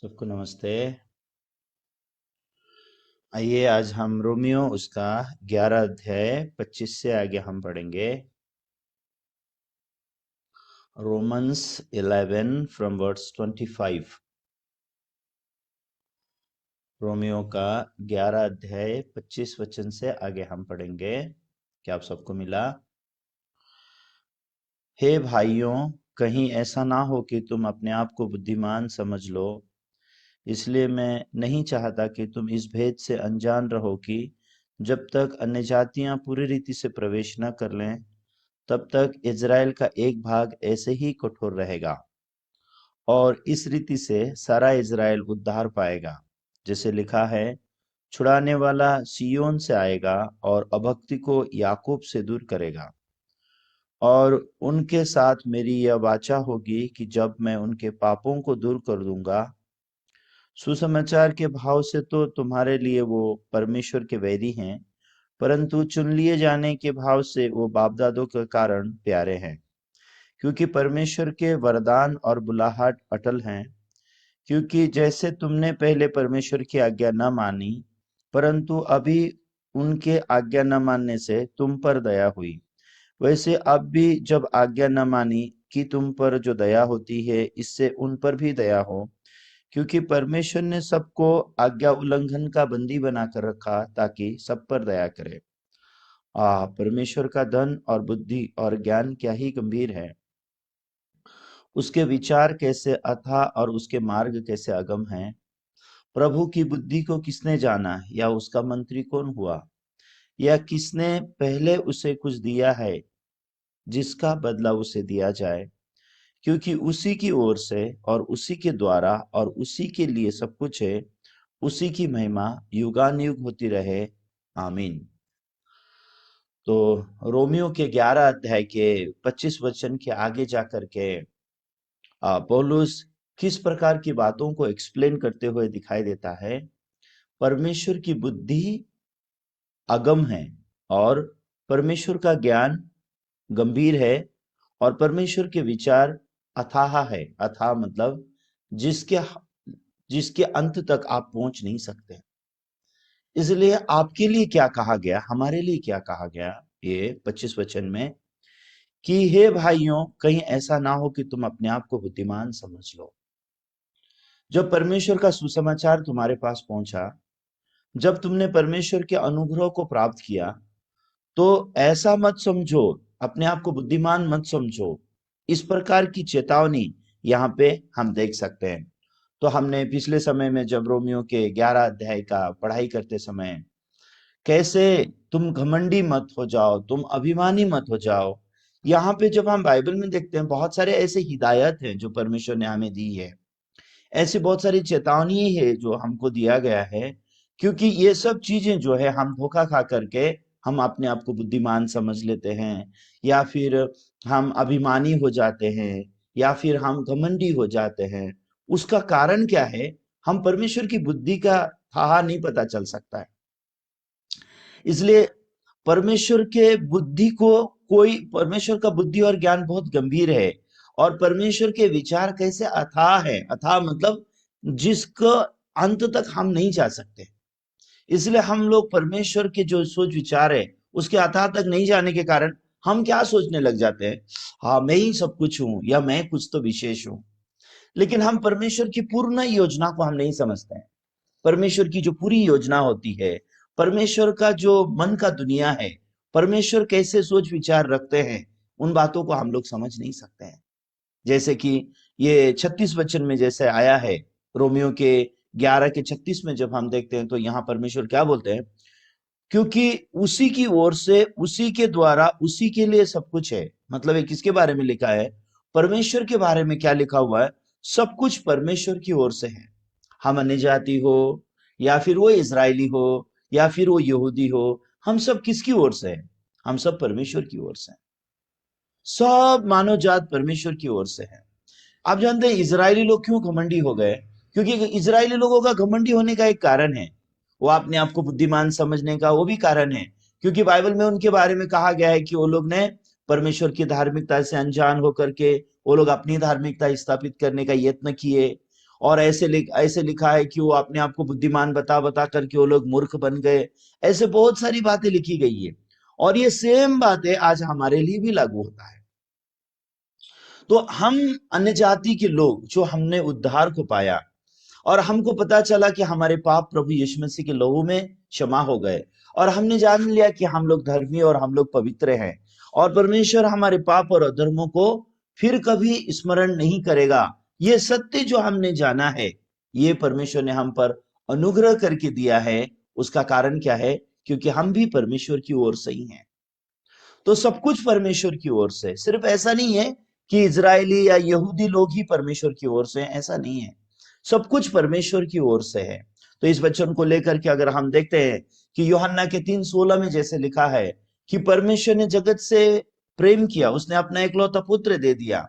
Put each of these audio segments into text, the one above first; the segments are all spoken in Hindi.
सबको नमस्ते। आइए आज हम रोमियो उसका 11 अध्याय 25 से आगे हम पढ़ेंगे। Romans 11 from verse 25। रोमियो का 11 अध्याय 25 वचन से आगे हम पढ़ेंगे। क्या आप सबको मिला? हे भाइयों, कहीं ऐसा ना हो कि तुम अपने आप को बुद्धिमान समझ लो। इसलिए मैं नहीं चाहता कि तुम इस भेद से अनजान रहो कि जब तक अन्य जातियां पूरी रीति से प्रवेश न कर लें, तब तक इज़राइल का एक भाग ऐसे ही कठोर रहेगा और इस रीति से सारा इज़राइल उद्धार पाएगा। जैसे लिखा है, छुड़ाने वाला सिय्योन से आएगा और अभक्ति को याकूब से दूर करेगा। और उनके साथ मेरी यह वाचा होगी कि जब मैं उनके पापों को दूर कर दूंगा। सुसमाचार के भाव से तो तुम्हारे लिए वो परमेश्वर के वैरी हैं, परंतु चुन लिए जाने के भाव से वो बाप दादों के कारण प्यारे हैं। क्योंकि परमेश्वर के वरदान और बुलाहट अटल हैं। क्योंकि जैसे तुमने पहले परमेश्वर की आज्ञा न मानी, परंतु अभी उनके आज्ञा न मानने से तुम पर दया हुई, वैसे अब भी जब आज्ञा न मानी कि तुम पर जो दया होती है, इससे उन पर भी दया हो। क्योंकि परमेश्वर ने सबको आज्ञा उल्लंघन का बंदी बनाकर रखा ताकि सब पर दया करे। परमेश्वर का धन और बुद्धि और ज्ञान क्या ही गंभीर है। उसके विचार कैसे अथाह और उसके मार्ग कैसे अगम हैं। प्रभु की बुद्धि को किसने जाना, या उसका मंत्री कौन हुआ, या किसने पहले उसे कुछ दिया है जिसका बदला उसे दिया जाए। क्योंकि उसी की ओर से और उसी के द्वारा और उसी के लिए सब कुछ है। उसी की महिमा युगानुयुग होती रहे। आमीन। तो रोमियो के 11 अध्याय के 25 वचन के आगे जाकर के पौलुस किस प्रकार की बातों को एक्सप्लेन करते हुए दिखाई देता है। परमेश्वर की बुद्धि अगम है, और परमेश्वर का ज्ञान गंभीर है, और परमेश्वर के विचार अथाह है। अथाह मतलब जिसके जिसके अंत तक आप पहुंच नहीं सकते। इसलिए आपके लिए क्या कहा गया, हमारे लिए क्या कहा गया ये 25 वचन में, कि हे भाइयों, कहीं ऐसा ना हो कि तुम अपने आप को बुद्धिमान समझ लो। जब परमेश्वर का सुसमाचार तुम्हारे पास पहुंचा, जब तुमने परमेश्वर के अनुग्रह को प्राप्त किया, तो ऐसा मत समझो, अपने आप को बुद्धिमान मत समझो। इस प्रकार की चेतावनी यहाँ पे हम देख सकते हैं। तो हमने पिछले समय में जब रोमियो के 11 अध्याय का पढ़ाई करते समय कैसे तुम घमंडी मत हो जाओ, तुम अभिमानी मत हो जाओ, यहाँ पे जब हम बाइबल में देखते हैं बहुत सारे ऐसे हिदायत हैं जो परमेश्वर ने हमें दी है। ऐसी बहुत सारी चेतावनी है जो हमको दिया गया है। क्योंकि ये सब चीजें जो है हम धोखा खा करके हम अपने आप को बुद्धिमान समझ लेते हैं, या फिर हम अभिमानी हो जाते हैं, या फिर हम घमंडी हो जाते हैं। उसका कारण क्या है? हम परमेश्वर की बुद्धि का था नहीं पता चल सकता है। इसलिए परमेश्वर के बुद्धि को कोई परमेश्वर का बुद्धि और ज्ञान बहुत गंभीर है, और परमेश्वर के विचार कैसे अथाह है। अथाह मतलब जिसका अंत तक हम नहीं जा सकते। इसलिए हम लोग परमेश्वर के जो सोच विचार है उसके अथाह तक नहीं जाने के कारण हम क्या सोचने लग जाते हैं, हाँ मैं ही सब कुछ हूं, या मैं कुछ तो विशेष हूं। लेकिन हम परमेश्वर की पूर्ण योजना को हम नहीं समझते हैं। परमेश्वर की जो पूरी योजना होती है, परमेश्वर का जो मन का दुनिया है, परमेश्वर कैसे सोच विचार रखते हैं, उन बातों को हम लोग समझ नहीं सकते हैं। जैसे कि ये 36 वचन में जैसे आया है, रोमियो के 11 के 36 में जब हम देखते हैं तो यहाँ परमेश्वर क्या बोलते हैं, क्योंकि उसी की ओर से, उसी के द्वारा, उसी के लिए सब कुछ है। मतलब ये किसके बारे में लिखा है? परमेश्वर के बारे में क्या लिखा हुआ है? सब कुछ परमेश्वर की ओर से है। हम अन्य जाति हो, या फिर वो इजरायली हो, या फिर वो यहूदी हो, हम सब किसकी ओर से हैं? हम सब परमेश्वर की ओर से हैं। सब मानव जात परमेश्वर की ओर से है। आप जानते हैं इजरायली लोग क्यों घमंडी हो गए? क्योंकि इजरायली लोगों का घमंडी होने का एक कारण है, वो अपने आप को बुद्धिमान समझने का वो भी कारण है। क्योंकि बाइबल में उनके बारे में कहा गया है कि वो लोग ने परमेश्वर की धार्मिकता से अनजान होकर के वो लोग अपनी धार्मिकता स्थापित करने का यत्न किए, और ऐसे लिखा है कि वो अपने आप को बुद्धिमान बता बता करके वो लोग मूर्ख बन गए। ऐसे बहुत सारी बातें लिखी गई है, और ये सेम बातें आज हमारे लिए भी लागू होता है। तो हम अन्य जाति के लोग जो हमने उद्धार को पाया और हमको पता चला कि हमारे पाप प्रभु यीशु मसीह के लहू में क्षमा हो गए, और हमने जान लिया कि हम लोग धर्मी और हम लोग पवित्र हैं, और परमेश्वर हमारे पाप और अधर्मों को फिर कभी स्मरण नहीं करेगा। ये सत्य जो हमने जाना है, ये परमेश्वर ने हम पर अनुग्रह करके दिया है। उसका कारण क्या है? क्योंकि हम भी परमेश्वर की ओर से ही हैं। तो सब कुछ परमेश्वर की ओर से। सिर्फ ऐसा नहीं है कि इजरायली या यहूदी लोग ही परमेश्वर की ओर से हैं, ऐसा नहीं है। सब कुछ परमेश्वर की ओर से है। तो इस वचन को लेकर के अगर हम देखते हैं कि यूहन्ना के 3:16 में जैसे लिखा है कि परमेश्वर ने जगत से प्रेम किया, उसने अपना एकलौता पुत्र दे दिया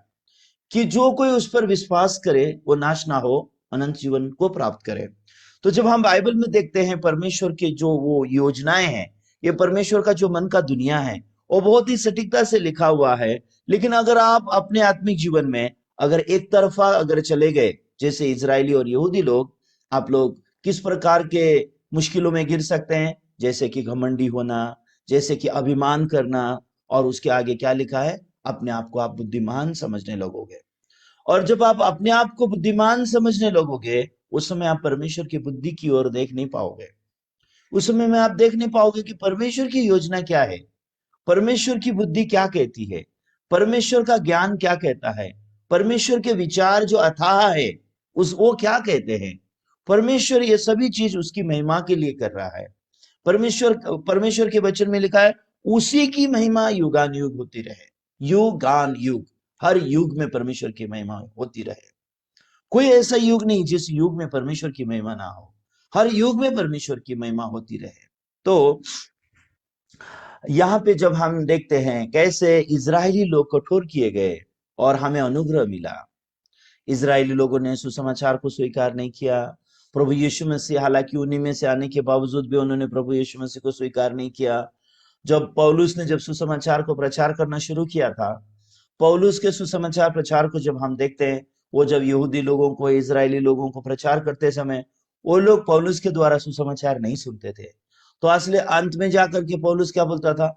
कि जो कोई उस पर विश्वास करे वो नाश ना हो, अनंत जीवन को प्राप्त करे। तो जब हम बाइबल में देखते हैं परमेश्वर के जो वो योजनाएं हैं, ये परमेश्वर का जो मन का दुनिया है, वो बहुत ही सटीकता से लिखा हुआ है। लेकिन अगर आप अपने आत्मिक जीवन में अगर एक तरफा अगर चले गए, जैसे इजरायली और यहूदी लोग, आप लोग किस प्रकार के मुश्किलों में गिर सकते हैं? जैसे कि घमंडी होना, जैसे कि अभिमान करना, और उसके आगे क्या लिखा है? अपने आप को आप बुद्धिमान समझने लगोगे। और जब आप अपने आप को बुद्धिमान समझने लगोगे, उस समय आप परमेश्वर की बुद्धि की ओर देख नहीं पाओगे। उस समय में आप देख नहीं पाओगे कि परमेश्वर की योजना क्या है, परमेश्वर की बुद्धि क्या कहती है, परमेश्वर का ज्ञान क्या कहता है, परमेश्वर के विचार जो अथाह है उस वो क्या कहते हैं। परमेश्वर ये सभी चीज उसकी महिमा के लिए कर रहा है। परमेश्वर परमेश्वर के वचन में लिखा है, उसी की महिमा युगान युग होती रहे। युगान युग, हर युग में परमेश्वर की महिमा होती रहे। कोई ऐसा युग नहीं जिस युग में परमेश्वर की महिमा ना हो। हर युग में परमेश्वर की महिमा होती रहे। तो यहाँ पे जब हम देखते हैं कैसे इजरायली लोग कठोर किए गए और हमें अनुग्रह मिला। इजरायली लोगों ने सुसमाचार को स्वीकार नहीं किया। प्रभु यीशु मसीह, हालांकि उन्हीं में से आने के बावजूद भी उन्होंने प्रभु यीशु मसीह को स्वीकार नहीं किया। जब पौलुस ने जब सुसमाचार को प्रचार करना शुरू किया था, पौलुस के सुसमाचार प्रचार को जब हम देखते हैं, वो जब यहूदी लोगों को, इजरायली लोगों को प्रचार करते समय, वो लोग पौलुस के द्वारा सुसमाचार नहीं सुनते थे। तो असली अंत में जाकर के पौलुस क्या बोलता था?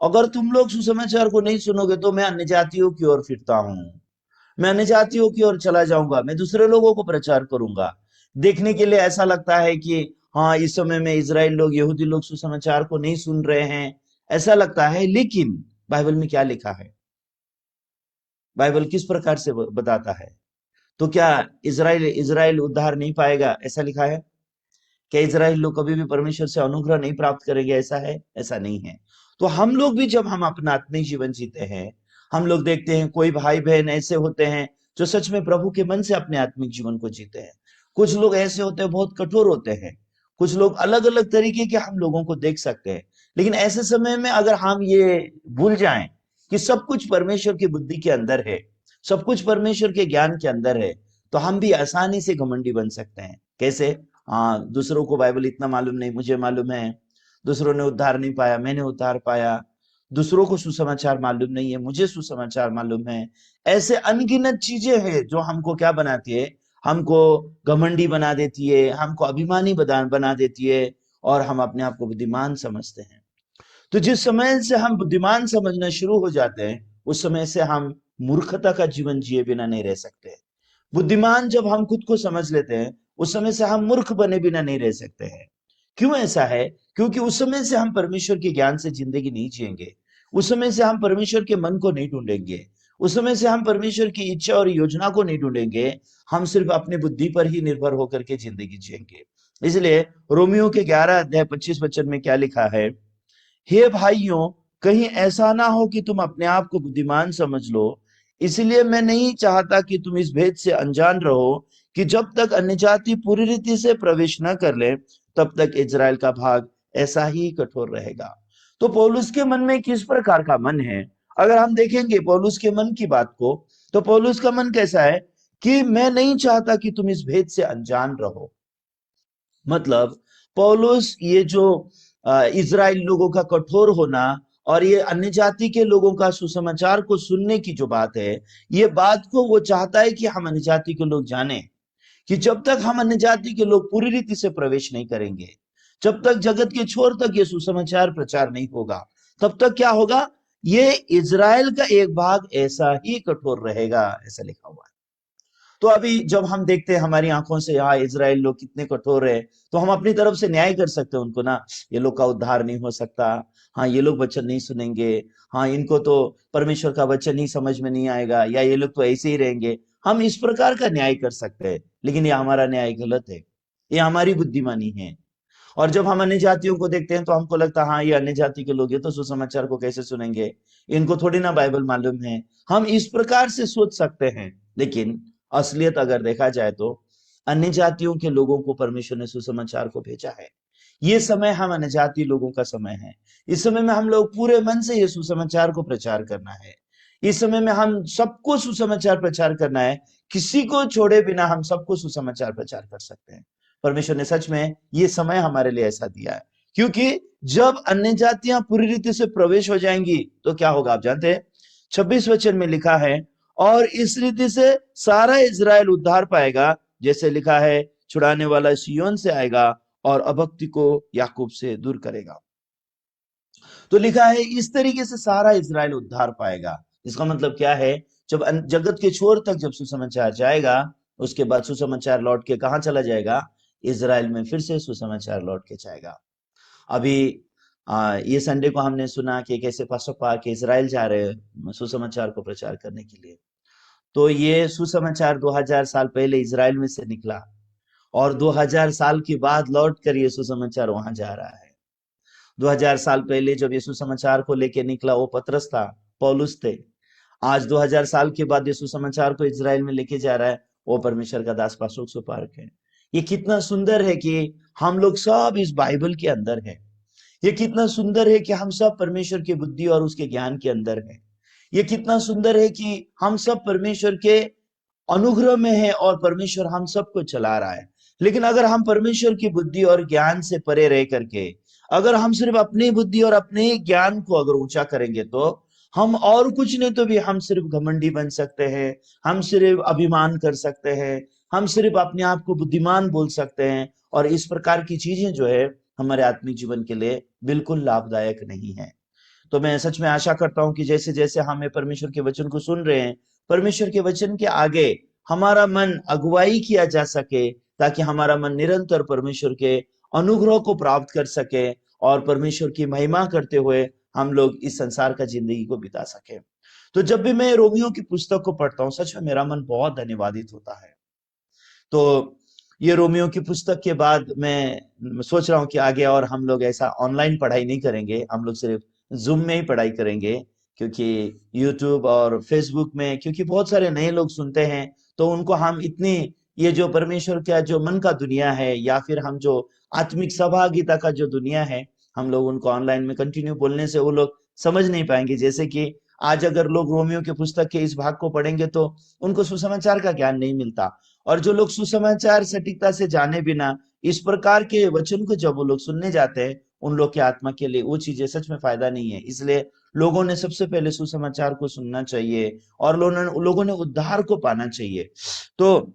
अगर तुम लोग सुसमाचार को नहीं सुनोगे तो मैं अन्य जातियों की ओर फिरता हूँ, मैं अन्य जातियों की ओर चला जाऊंगा, मैं दूसरे लोगों को प्रचार करूंगा। देखने के लिए ऐसा लगता है कि हाँ, इस समय में इजराइल लोग, यहूदी लोग सुसमाचार को नहीं सुन रहे हैं, ऐसा लगता है। लेकिन बाइबल में क्या लिखा है? बाइबल किस प्रकार से बताता है? तो क्या इजराइल इजराइल उद्धार नहीं पाएगा, ऐसा लिखा है? क्या इजराइल लोग कभी भी परमेश्वर से अनुग्रह नहीं प्राप्त करेंगे, ऐसा है? ऐसा नहीं है। तो हम लोग भी जब हम अपना आत्मिक जीवन जीते हैं, हम लोग देखते हैं कोई भाई बहन ऐसे होते हैं जो सच में प्रभु के मन से अपने आत्मिक जीवन को जीते हैं। कुछ लोग ऐसे होते हैं, बहुत कठोर होते हैं। कुछ लोग अलग अलग तरीके के हम लोगों को देख सकते हैं। लेकिन ऐसे समय में अगर हम ये भूल जाएं कि सब कुछ परमेश्वर की बुद्धि के अंदर है, सब कुछ परमेश्वर के ज्ञान के अंदर है, तो हम भी आसानी से घमंडी बन सकते हैं। कैसे? हाँ, दूसरों को बाइबल इतना मालूम नहीं, मुझे मालूम है। दूसरों ने उद्धार नहीं पाया, मैंने उद्धार पाया। दूसरों को सुसमाचार मालूम नहीं है, मुझे सुसमाचार मालूम है। ऐसे अनगिनत चीजें हैं जो हमको क्या बनाती है? हमको घमंडी बना देती है, हमको अभिमानी बना देती है, और हम अपने आप को बुद्धिमान समझते हैं। तो जिस समय से हम बुद्धिमान समझना शुरू हो जाते हैं, उस समय से हम मूर्खता का जीवन जिए बिना नहीं रह सकते। बुद्धिमान जब हम खुद को समझ लेते हैं, उस समय से हम मूर्ख बने बिना नहीं रह सकते हैं। क्यों ऐसा है? क्योंकि उस समय से हम परमेश्वर के ज्ञान से जिंदगी नहीं जिएंगे। उस समय से हम परमेश्वर के मन को नहीं ढूंढेंगे। उस समय से हम परमेश्वर की इच्छा और योजना को नहीं ढूंढेंगे। हम सिर्फ अपनी बुद्धि पर ही निर्भर होकर के जिंदगी जिएंगे। इसलिए रोमियो के 11 अध्याय 25 वचन में क्या लिखा है? हे भाइयों, कहीं ऐसा ना हो कि तुम अपने आप को बुद्धिमान समझ लो। इसलिए मैं नहीं चाहता कि तुम इस भेद से अनजान रहो कि जब तक अन्य जाति पूरी रीति से प्रवेश न कर ले, तब तक इजराइल का भाग ऐसा ही कठोर रहेगा। तो पौलुस के मन में किस प्रकार का मन है? अगर हम देखेंगे पौलुस के मन की बात को, तो पौलुस का मन कैसा है कि मैं नहीं चाहता कि तुम इस भेद से अनजान रहो। मतलब पौलुस ये जो इजराइल लोगों का कठोर होना और ये अन्य जाति के लोगों का सुसमाचार को सुनने की जो बात है, ये बात को वो चाहता है कि हम अन्य जाति के लोग जाने कि जब तक हम अन्य जाति के लोग पूरी रीति से प्रवेश नहीं करेंगे, जब तक जगत के छोर तक ये सुसमाचार प्रचार नहीं होगा, तब तक क्या होगा, ये इज़राइल का एक भाग ऐसा ही कठोर रहेगा, ऐसा लिखा हुआ है। तो अभी जब हम देखते हैं हमारी आंखों से, हाँ इज़राइल लोग कितने कठोर है, तो हम अपनी तरफ से न्याय कर सकते हैं उनको ना, ये लोग का उद्धार नहीं हो सकता, हाँ ये लोग वचन नहीं सुनेंगे, हाँ इनको तो परमेश्वर का वचन ही समझ में नहीं आएगा, या ये लोग तो ऐसे ही रहेंगे। हम इस प्रकार का न्याय कर सकते हैं, लेकिन ये हमारा न्याय गलत है, ये हमारी बुद्धिमानी है। और जब हम अन्य जातियों को देखते हैं तो हमको लगता है हाँ ये अन्य जाति के लोग, ये तो सुसमाचार को कैसे सुनेंगे, इनको थोड़ी ना बाइबल मालूम है। हम इस प्रकार से सोच सकते हैं, लेकिन असलियत अगर देखा जाए तो अन्य जातियों के लोगों को परमेश्वर ने सुसमाचार को भेजा है। ये समय हम अन्य जाति लोगों का समय है। इस समय में हम लोग पूरे मन से ये सुसमाचार को प्रचार करना है। इस समय में हम सबको सुसमाचार प्रचार करना है, किसी को छोड़े बिना हम सबको सुसमाचार प्रचार कर सकते हैं। परमेश्वर ने सच में ये समय हमारे लिए ऐसा दिया है, क्योंकि जब अन्य जातियां पूरी रीति से प्रवेश हो जाएंगी तो क्या होगा आप जानते हैं। 26 वचन में लिखा है, और इस रीति से सारा इज़राइल उद्धार पाएगा, जैसे लिखा है, छुड़ाने वाला सिय्योन से आएगा और अभक्ति को याकूब से दूर करेगा। तो लिखा है इस तरीके से सारा इज़राइल उद्धार पाएगा। इसका मतलब क्या है, जब जगत के छोर तक जब सुसमाचार जाएगा, उसके बाद सुसमाचार लौट के कहां चला जाएगा, इज़राइल में फिर से सुसमाचार लौट के जाएगा। अभी ये संडे को हमने सुना कि कैसे पास्टर पाक इज़राइल जा रहे हैं सुसमाचार को प्रचार करने के लिए। तो ये सुसमाचार 2000 साल पहले इज़राइल में से निकला, और 2000 साल के बाद लौट कर ये सुसमाचार वहां जा रहा है। 2000 साल पहले जब यीशु समाचार को लेके निकला, वो पतरस था, पौलुस थे। आज 2000 साल के बाद यीशु समाचार को इज़राइल में लेके जा रहा है, वो परमेश्वर का दास पास्टर सुपार्क है। ये कितना सुंदर है कि हम लोग सब इस बाइबल के अंदर है। ये कितना सुंदर है कि हम सब परमेश्वर की बुद्धि और उसके ज्ञान के अंदर है। ये कितना सुंदर है कि हम सब परमेश्वर के अनुग्रह में है और परमेश्वर हम सबको चला रहा है। लेकिन अगर हम परमेश्वर की बुद्धि और ज्ञान से परे रह करके, अगर हम सिर्फ अपनी बुद्धि और अपने ज्ञान को अगर ऊंचा करेंगे, तो हम और कुछ नहीं तो भी हम सिर्फ घमंडी बन सकते हैं, हम सिर्फ अभिमान कर सकते हैं, हम सिर्फ अपने आप को बुद्धिमान बोल सकते हैं, और इस प्रकार की चीजें जो है हमारे आत्मिक जीवन के लिए बिल्कुल लाभदायक नहीं है। तो मैं सच में आशा करता हूं कि जैसे जैसे हमें परमेश्वर के वचन को सुन रहे हैं, परमेश्वर के वचन के आगे हमारा मन अगुवाई किया जा सके, ताकि हमारा मन निरंतर परमेश्वर के अनुग्रह को प्राप्त कर सके और परमेश्वर की महिमा करते हुए हम लोग इस संसार का जिंदगी को बिता सके। तो जब भी मैं रोमियो की पुस्तक को पढ़ता हूँ, सच में मेरा मन बहुत धन्यवादित होता है। तो ये रोमियो की पुस्तक के बाद मैं सोच रहा हूँ कि आगे और हम लोग ऐसा ऑनलाइन पढ़ाई नहीं करेंगे, हम लोग सिर्फ जूम में ही पढ़ाई करेंगे, क्योंकि यूट्यूब और फेसबुक में क्योंकि बहुत सारे नए लोग सुनते हैं, तो उनको हम इतनी, ये जो परमेश्वर का जो मन का दुनिया है, या फिर हम जो आत्मिक सहभागिता का जो दुनिया है, हम लोग उनको ऑनलाइन में कंटिन्यू बोलने से वो लोग समझ नहीं पाएंगे। जैसे कि आज अगर लोग रोमियो के पुस्तक के इस भाग को पढ़ेंगे तो उनको सुसमाचार का ज्ञान नहीं मिलता, और जो लोग सुसमाचार सटीकता से जाने बिना इस प्रकार के वचन को जब वो लोग सुनने जाते हैं, उन लोग की आत्मा के लिए वो चीजें सच में फायदा नहीं है। इसलिए लोगों ने सबसे पहले सुसमाचार को सुनना चाहिए, और लोगों ने उद्धार को पाना चाहिए। तो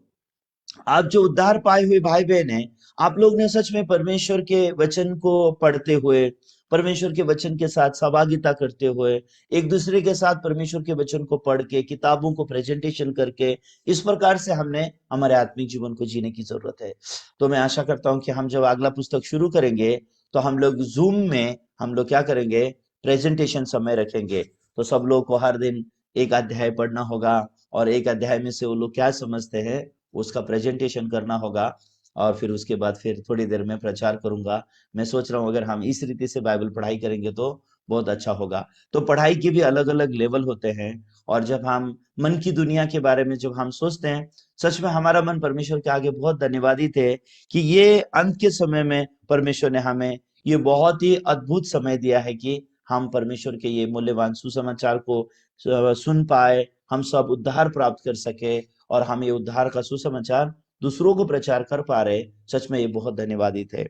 आप जो उद्धार पाए हुए भाई बहन हैं, आप लोग ने सच में परमेश्वर के वचन को पढ़ते हुए, परमेश्वर के वचन के साथ सहभागिता करते हुए, एक दूसरे के साथ परमेश्वर के वचन को पढ़ के, किताबों को प्रेजेंटेशन करके, इस प्रकार से हमने हमारे आत्मिक जीवन को जीने की जरूरत है। तो मैं आशा करता हूं कि हम जब अगला पुस्तक शुरू करेंगे, तो हम लोग जूम में हम लोग क्या करेंगे, प्रेजेंटेशन समय रखेंगे। तो सब लोग को हर दिन एक अध्याय पढ़ना होगा, और एक अध्याय में से वो लोग क्या समझते हैं उसका प्रेजेंटेशन करना होगा, और फिर उसके बाद फिर थोड़ी देर में प्रचार करूंगा। मैं सोच रहा हूँ अगर हम इस रीति से बाइबल पढ़ाई करेंगे तो बहुत अच्छा होगा। तो पढ़ाई के भी अलग अलग लेवल होते हैं, और जब हम मन की दुनिया के बारे में जब हम सोचते हैं, सच में हमारा मन परमेश्वर के आगे बहुत धन्यवादित है कि ये अंत के समय में परमेश्वर ने हमें ये बहुत ही अद्भुत समय दिया है कि हम परमेश्वर के ये मूल्यवान सुसमाचार को सुन पाए, हम सब उद्धार प्राप्त कर सके, और हम ये उद्धार का सुसमाचार दूसरों को प्रचार कर पा रहे। सच में ये बहुत धन्यवादित है।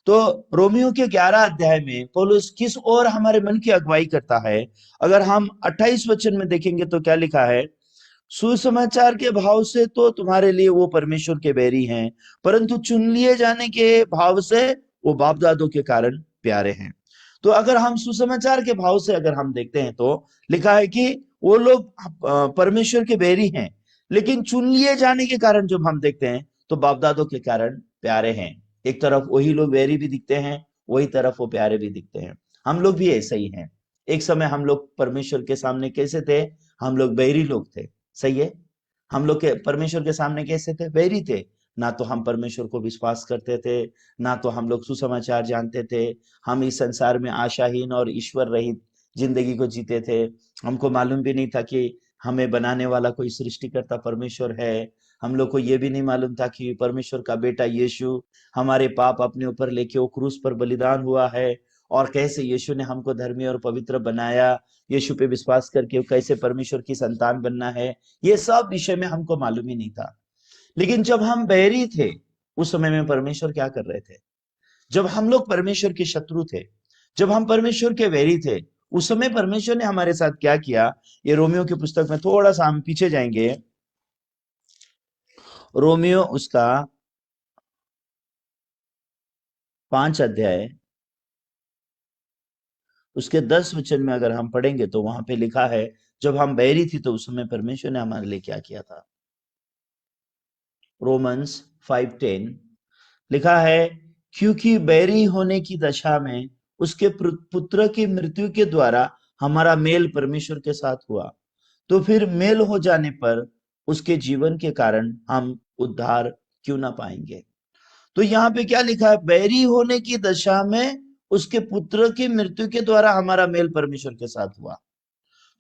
तो रोमियो के 11 अध्याय में पौलुस किस ओर हमारे मन की अगुवाई करता है, अगर हम 28 वचन में देखेंगे तो क्या लिखा है, सुसमाचार के भाव से तो तुम्हारे लिए वो परमेश्वर के बैरी हैं, परंतु चुन लिए जाने के भाव से वो बाप दादों के कारण प्यारे हैं। तो अगर हम सुसमाचार के भाव से अगर हम देखते हैं तो लिखा है कि वो लोग परमेश्वर के बैरी हैं, लेकिन चुन लिए जाने के कारण जब हम देखते हैं तो बाप दादों के कारण प्यारे हैं। एक तरफ वही लोग बैरी भी दिखते हैं, वही तरफ वो प्यारे भी दिखते हैं। हम लोग भी ऐसे ही हैं। एक समय हम लोग परमेश्वर के सामने कैसे थे? हम लोग बैरी लोग थे, सही है। हम लोग के परमेश्वर के सामने कैसे थे? बैरी थे। ना तो हम परमेश्वर को विश्वास करते थे, ना तो हम लोग सुसमाचार जानते थे। हम इस संसार में आशाहीन और ईश्वर रहित जिंदगी को जीते थे। हमको मालूम भी नहीं था कि हमें बनाने वाला कोई सृष्टिकर्ता परमेश्वर है। हम लोग को ये भी नहीं मालूम था कि परमेश्वर का बेटा यीशु हमारे पाप अपने ऊपर लेके वो क्रूस पर बलिदान हुआ है, और कैसे यीशु ने हमको धर्मी और पवित्र बनाया। यीशु पे विश्वास करके कैसे परमेश्वर की संतान बनना है, ये सब विषय में हमको मालूम ही नहीं था। लेकिन जब हम बैरी थे, उस समय में परमेश्वर क्या कर रहे थे? जब हम लोग परमेश्वर के शत्रु थे, जब हम परमेश्वर के वैरी थे, उस समय परमेश्वर ने हमारे साथ क्या किया? ये रोमियो की पुस्तक में थोड़ा सा हम पीछे जाएंगे। रोमियो उसका 5 अध्याय उसके 10 वचन में अगर हम पढ़ेंगे तो वहां पे लिखा है, जब हम बैरी थी तो उस समय परमेश्वर ने हमारे लिए क्या किया था। रोमन्स 5:10 लिखा है, क्योंकि बैरी होने की दशा में उसके पुत्र की मृत्यु के द्वारा हमारा मेल परमेश्वर के साथ हुआ, तो फिर मेल हो जाने पर उसके जीवन के कारण हम उद्धार क्यों ना पाएंगे। तो यहाँ पे क्या लिखा है? बैरी होने की दशा में उसके पुत्र की मृत्यु के द्वारा हमारा मेल परमेश्वर के साथ हुआ।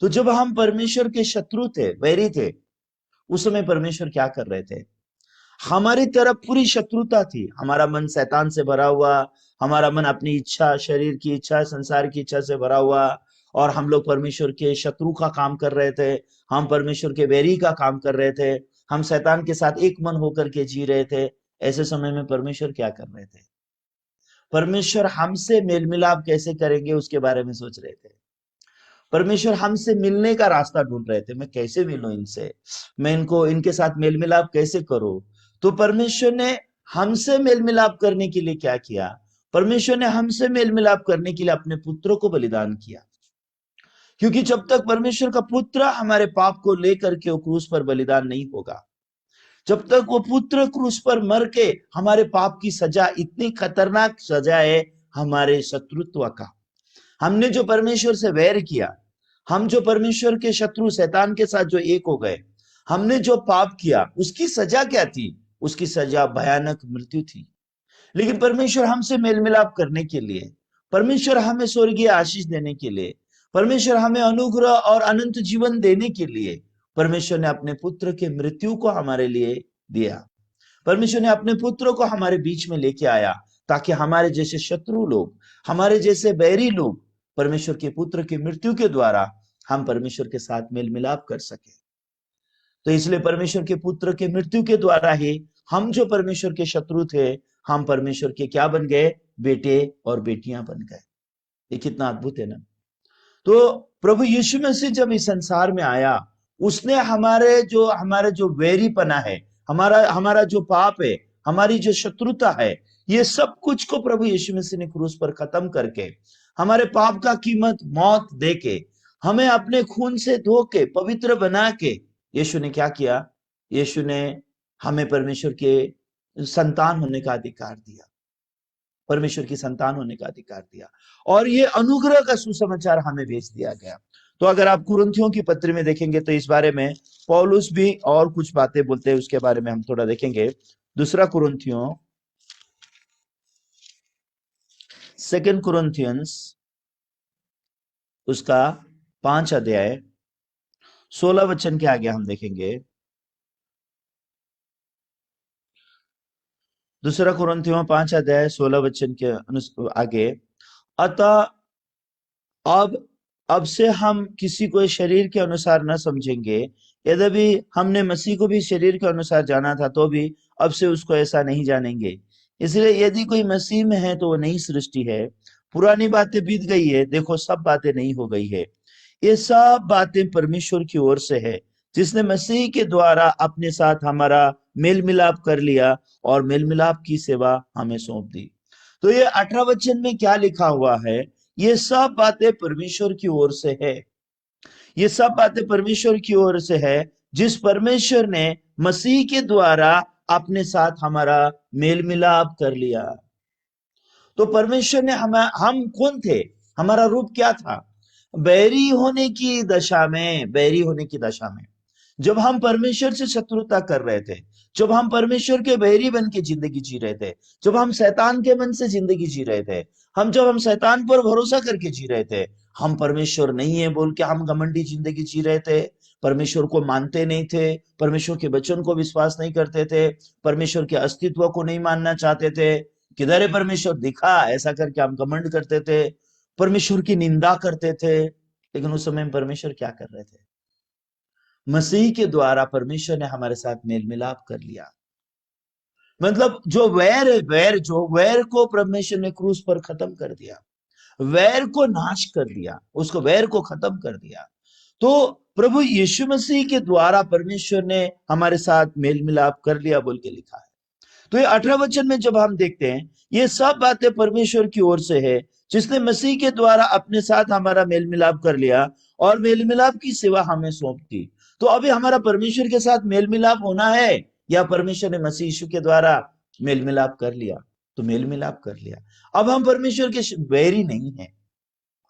तो जब हम परमेश्वर के शत्रु थे, बैरी थे, उस समय परमेश्वर क्या कर रहे थे? हमारी तरफ पूरी शत्रुता थी। हमारा मन शैतान से भरा हुआ, हमारा मन अपनी इच्छा, शरीर की इच्छा, संसार की इच्छा से भरा हुआ, और हम लोग परमेश्वर के शत्रु का काम कर रहे थे। हम परमेश्वर के बैरी का काम कर रहे थे। हम शैतान के साथ एक मन होकर के जी रहे थे। ऐसे समय में परमेश्वर क्या कर रहे थे? परमेश्वर हमसे मेल मिलाप कैसे करेंगे उसके बारे में सोच रहे थे। परमेश्वर हमसे मिलने का रास्ता ढूंढ रहे थे। मैं कैसे मिलूं इनसे, मैं इनको, इनके साथ मेल मिलाप कैसे करूं। तो परमेश्वर ने हमसे मेल मिलाप करने के लिए क्या किया? परमेश्वर ने हमसे मेल मिलाप करने के लिए अपने पुत्र को बलिदान किया। क्योंकि जब तक परमेश्वर का पुत्र हमारे पाप को लेकर के वो क्रूस पर बलिदान नहीं होगा, जब तक वो पुत्र क्रूस पर मर के, हमारे पाप की सजा इतनी खतरनाक सजा है हमारे शत्रुत्व का। हमने जो परमेश्वर से वैर किया, हम जो परमेश्वर के शत्रु शैतान के साथ जो एक हो गए, हमने जो पाप किया, उसकी सजा क्या थी? उसकी सजा भयानक मृत्यु थी। लेकिन परमेश्वर हमसे मेल मिलाप करने के लिए, परमेश्वर हमें स्वर्गीय आशीष देने के लिए, परमेश्वर हमें अनुग्रह और अनंत जीवन देने के लिए, परमेश्वर ने अपने पुत्र के मृत्यु को हमारे लिए दिया। परमेश्वर ने अपने पुत्र को हमारे बीच में लेके आया, ताकि हमारे जैसे शत्रु लोग, हमारे जैसे बैरी लोग, परमेश्वर के पुत्र की मृत्यु के द्वारा हम परमेश्वर के साथ मेल मिलाप कर सके। तो इसलिए परमेश्वर के पुत्र के मृत्यु के द्वारा ही हम जो परमेश्वर के शत्रु थे, हम परमेश्वर के क्या बन गए? बेटे और बेटियां बन गए। ये कितना अद्भुत है ना। तो प्रभु यीशु मसीह जब इस संसार में आया, उसने हमारे जो वैरीपना है, हमारा हमारा जो पाप है, हमारी जो शत्रुता है, ये सब कुछ को प्रभु यीशु मसीह ने क्रूस पर खत्म करके, हमारे पाप का कीमत मौत देके, हमें अपने खून से धो के पवित्र बना के, यीशु ने क्या किया? यीशु ने हमें परमेश्वर के संतान होने का अधिकार दिया, परमेश्वर की संतान होने का अधिकार दिया, और ये अनुग्रह का सुसमाचार हमें भेज दिया गया। तो अगर आप कुरिन्थियों की पत्री में देखेंगे तो इस बारे में पौलुस भी और कुछ बातें बोलते हैं, उसके बारे में हम थोड़ा देखेंगे। दूसरा कुरिन्थियों, 2 कुरिन्थियंस उसका 5 अध्याय 16 वचन के आगे हम देखेंगे। दूसरा कुरिन्थियों 5 अध्याय 16 वचन के आगे, अतः अब से हम किसी को शरीर के अनुसार न समझेंगे। यद्यपि हमने मसीह को भी शरीर के अनुसार जाना था, तो भी अब से उसको ऐसा नहीं जानेंगे। इसलिए यदि कोई मसीह में है तो वो नई सृष्टि है, पुरानी बातें बीत गई है, देखो सब बातें नई हो गई है। ये सब बातें परमेश्वर की ओर से है, जिसने मसीह के द्वारा अपने साथ हमारा मेल मिलाप कर लिया और मेल मिलाप की सेवा हमें सौंप दी। तो ये 18 वचन में क्या लिखा हुआ है, ये सब बातें परमेश्वर की ओर से है। ये सब बातें परमेश्वर की ओर से है, जिस परमेश्वर ने मसीह के द्वारा अपने साथ हमारा मेल मिलाप कर लिया। तो परमेश्वर ने हम कौन थे, हमारा रूप क्या था? बैरी होने की दशा में, बैरी होने की दशा में जब हम परमेश्वर से शत्रुता कर रहे थे, जब हम परमेश्वर के बैरी बन के जिंदगी जी रहे थे, जब हम शैतान के मन से जिंदगी जी रहे थे, जब हम शैतान पर भरोसा करके जी रहे थे, हम परमेश्वर नहीं है बोल के हम घमंडी जिंदगी जी रहे थे, परमेश्वर को मानते नहीं थे, परमेश्वर के वचन को विश्वास नहीं करते थे, परमेश्वर के अस्तित्व को नहीं मानना चाहते थे। किधर है परमेश्वर, दिखा, ऐसा करके हम घमंड करते थे, परमेश्वर की निंदा करते थे। लेकिन उस समय परमेश्वर क्या कर रहे थे? मसीह के द्वारा परमेश्वर ने हमारे साथ मेल मिलाप कर लिया। मतलब जो वैर है, वैर को परमेश्वर ने क्रूस पर खत्म कर दिया, वैर को नाश कर दिया, उसको वैर को खत्म कर दिया। तो प्रभु यीशु मसीह के द्वारा परमेश्वर ने हमारे साथ मेल मिलाप कर लिया बोल के लिखा है। तो ये 18 वचन में जब हम देखते हैं, ये सब बातें परमेश्वर की ओर से है, जिसने मसीह के द्वारा अपने साथ हमारा मेल मिलाप कर लिया और मेल मिलाप की सेवा हमें सौंप दी। तो अभी हमारा परमेश्वर के साथ मेल मिलाप होना है, या परमेश्वर ने मसीह यीशु के द्वारा मेल मिलाप कर लिया? तो मेल मिलाप कर लिया। अब हम परमेश्वर के वैरी नहीं है,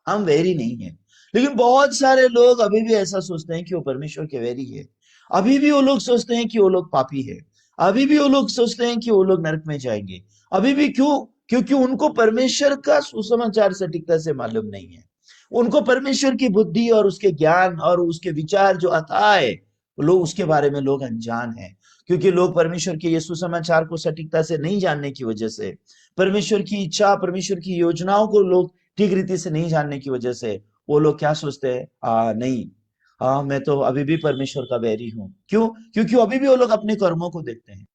हम वैरी नहीं है। लेकिन बहुत सारे लोग अभी भी ऐसा सोचते हैं कि वो परमेश्वर के वैरी है। अभी भी वो लोग सोचते हैं कि वो लोग पापी है। अभी भी वो लोग सोचते हैं कि वो लोग नरक में जाएंगे। अभी भी क्यों? क्योंकि उनको परमेश्वर का सुसमाचार सटीकता से मालूम नहीं है। उनको परमेश्वर की बुद्धि और उसके ज्ञान और उसके विचार जो अथाह है, लोग उसके बारे में लोग अनजान है। क्योंकि लोग परमेश्वर के ये सुसमाचार को सटीकता से नहीं जानने की वजह से, परमेश्वर की इच्छा, परमेश्वर की योजनाओं को लोग ठीक रीति से नहीं जानने की वजह से, वो लोग क्या सोचते हैं, नहीं, मैं तो अभी भी परमेश्वर का बैरी हूं। क्यों? क्योंकि अभी भी वो लोग अपने कर्मों को देखते हैं।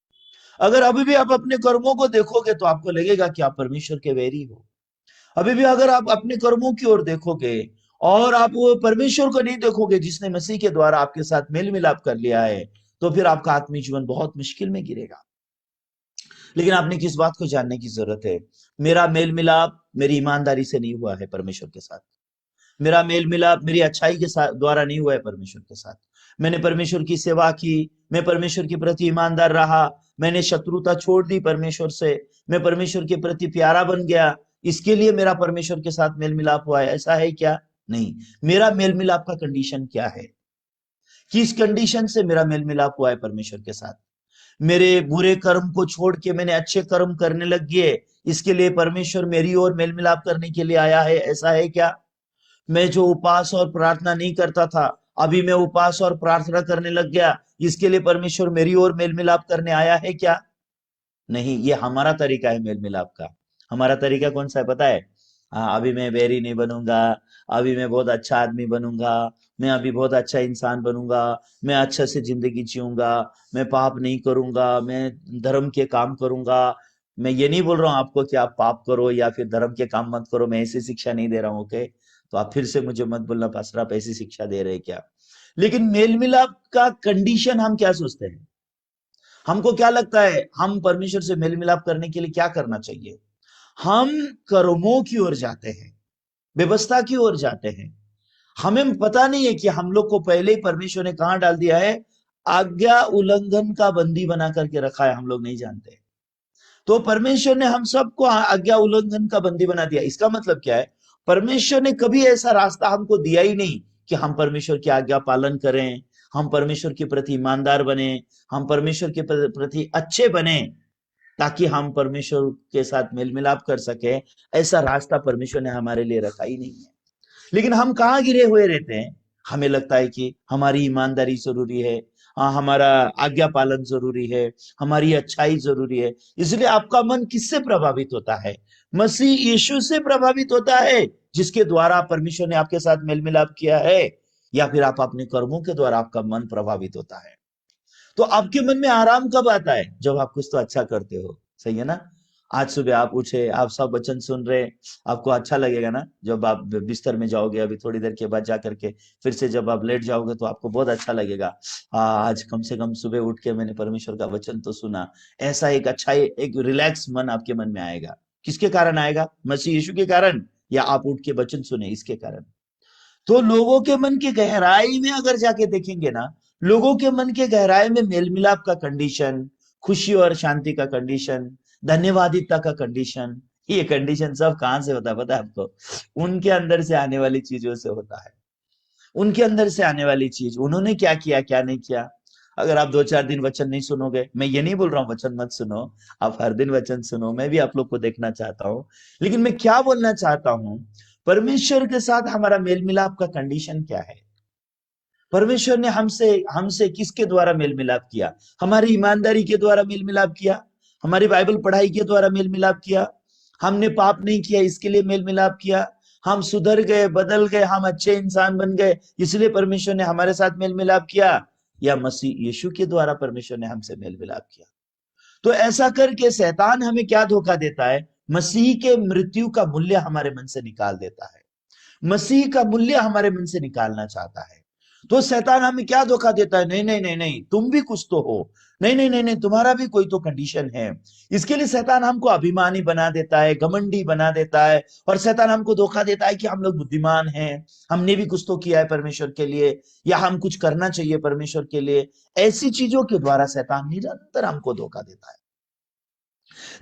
अगर अभी भी आप अपने कर्मों को देखोगे तो आपको लगेगा कि आप परमेश्वर के बैरी हो। अभी भी अगर आप अपने कर्मों की ओर देखोगे और आप वो परमेश्वर को नहीं देखोगे जिसने मसीह के द्वारा आपके साथ मेल मिलाप कर लिया है, तो फिर आपका आत्मिक जीवन बहुत मुश्किल में गिरेगा। लेकिन आपने किस बात को जानने की जरूरत है? मेरा मेल मिलाप मेरी ईमानदारी से नहीं हुआ है परमेश्वर के साथ। मेरा मेल मिलाप मेरी अच्छाई के साथ द्वारा नहीं हुआ है परमेश्वर के साथ। मैंने परमेश्वर की सेवा की, मैं परमेश्वर के प्रति ईमानदार रहा, मैंने शत्रुता छोड़ दी परमेश्वर से, मैं परमेश्वर के प्रति प्यारा बन गया, इसके लिए मेरा परमेश्वर के साथ मेल मिलाप हुआ है, ऐसा है क्या? नहीं। मेरा मेल मिलाप का कंडीशन क्या है? किस कंडीशन से मेरा मेल मिलाप हुआ है परमेश्वर के साथ? मेरे बुरे कर्म को छोड़ के मैंने अच्छे कर्म करने लग गए, इसके लिए परमेश्वर मेरी ओर मेल मिलाप करने के लिए आया है, ऐसा है क्या? मैं जो उपवास और प्रार्थना नहीं करता था, अभी मैं उपवास और प्रार्थना करने लग गया, इसके लिए परमेश्वर मेरी ओर मेल मिलाप करने आया है क्या? नहीं। ये हमारा तरीका है मेल मिलाप का। हमारा तरीका कौन सा है पता है? हाँ, अभी मैं बैरी नहीं बनूंगा, अभी मैं बहुत अच्छा आदमी बनूंगा, मैं अभी बहुत अच्छा इंसान बनूंगा, मैं अच्छे से जिंदगी जीऊंगा, मैं पाप नहीं करूंगा, मैं धर्म के काम करूंगा। मैं ये नहीं बोल रहा हूँ आपको कि आप पाप करो या फिर धर्म के काम मत करो, मैं ऐसी शिक्षा नहीं दे रहा हूँ, ओके? तो आप फिर से मुझे मत बोलना पास्टर आप ऐसी शिक्षा दे रहे हैं क्या। लेकिन मेल मिलाप का कंडीशन हम क्या सोचते हैं? हमको क्या लगता है हम परमेश्वर से मेल मिलाप करने के लिए क्या करना चाहिए? हम कर्मों की ओर जाते हैं, व्यवस्था की ओर जाते हैं। हमें पता नहीं है कि हम लोग को पहले ही परमेश्वर ने कहां डाल दिया है, आज्ञा उल्लंघन का बंदी बना करके रखा है, हम लोग नहीं जानते। तो परमेश्वर ने हम सबको आज्ञा उल्लंघन का बंदी बना दिया। इसका मतलब क्या है? परमेश्वर ने कभी ऐसा रास्ता हमको दिया ही नहीं कि हम परमेश्वर की आज्ञा पालन करें, हम परमेश्वर के प्रति ईमानदार बने, हम परमेश्वर के प्रति अच्छे बने, ताकि हम परमेश्वर के साथ मेल मिलाप कर सके। ऐसा रास्ता परमेश्वर ने हमारे लिए रखा ही नहीं है। लेकिन हम कहाँ गिरे हुए रहते हैं? हमें लगता है कि हमारी ईमानदारी जरूरी है, हाँ, हमारा आज्ञा पालन जरूरी है, हमारी अच्छाई जरूरी है। इसलिए आपका मन किससे प्रभावित होता है? मसीह यीशु से प्रभावित होता है, जिसके द्वारा परमेश्वर ने आपके साथ मेल मिलाप किया है, या फिर आप अपने कर्मों के द्वारा आपका मन प्रभावित होता है? तो आपके मन में आराम कब आता है? जब आप कुछ तो अच्छा करते हो, सही है ना? आज सुबह आप उठे, आप सब वचन सुन रहे, आपको अच्छा लगेगा ना? जब आप बिस्तर में जाओगे अभी थोड़ी देर के बाद जा करके, फिर से जब आप लेट जाओगे तो आपको बहुत अच्छा लगेगा। आज कम से कम सुबह उठ के मैंने परमेश्वर का वचन तो सुना। ऐसा एक अच्छा एक रिलैक्स मन आपके मन में आएगा। किसके कारण आएगा? मसीह यीशु के कारण, या आप उठ के वचन सुने इसके कारण? तो लोगों के मन की गहराई में अगर जाके देखेंगे ना, लोगों के मन के गहराई में मेल मिलाप का कंडीशन, खुशी और शांति का कंडीशन, धन्यवादिता का कंडीशन, ये कंडीशन सब कहां से होता है पता है आपको? उनके अंदर से आने वाली चीजों से होता है। उनके अंदर से आने वाली चीज, उन्होंने क्या किया क्या नहीं किया। अगर आप 2-4 दिन वचन नहीं सुनोगे, मैं ये नहीं बोल रहा हूं वचन मत सुनो, आप हर दिन वचन सुनो, मैं भी आप लोग को देखना चाहता हूं। लेकिन मैं क्या बोलना चाहता हूं, परमेश्वर के साथ हमारा मेल मिलाप का कंडीशन क्या है? परमेश्वर ने हमसे हमसे किसके द्वारा मेल मिलाप किया? हमारी ईमानदारी के द्वारा मेल मिलाप किया? हमारी बाइबल पढ़ाई के द्वारा मेल मिलाप किया? हमने पाप नहीं किया इसके लिए मेल मिलाप किया? हम सुधर गए, बदल गए, हम अच्छे इंसान बन गए इसलिए परमेश्वर ने हमारे साथ मेल मिलाप किया? या मसीह यीशु के द्वारा परमेश्वर ने हमसे मेल मिलाप किया? तो ऐसा करके शैतान हमें क्या धोखा देता है? मसीह के मृत्यु का मूल्य हमारे मन से निकाल देता है। मसीह का मूल्य हमारे मन से निकालना चाहता है। तो शैतान हमें क्या धोखा देता है? नहीं नहीं नहीं नहीं, तुम भी कुछ तो हो। नहीं नहीं नहीं नहीं, तुम्हारा भी कोई तो कंडीशन है। इसके लिए शैतान हमको अभिमानी बना देता है, घमंडी बना देता है, और शैतान हमको धोखा देता है कि हम लोग बुद्धिमान हैं, हमने भी कुछ तो किया है परमेश्वर के लिए, या हम कुछ करना चाहिए परमेश्वर के लिए। ऐसी चीजों के द्वारा शैतान निरंतर हमको धोखा देता है।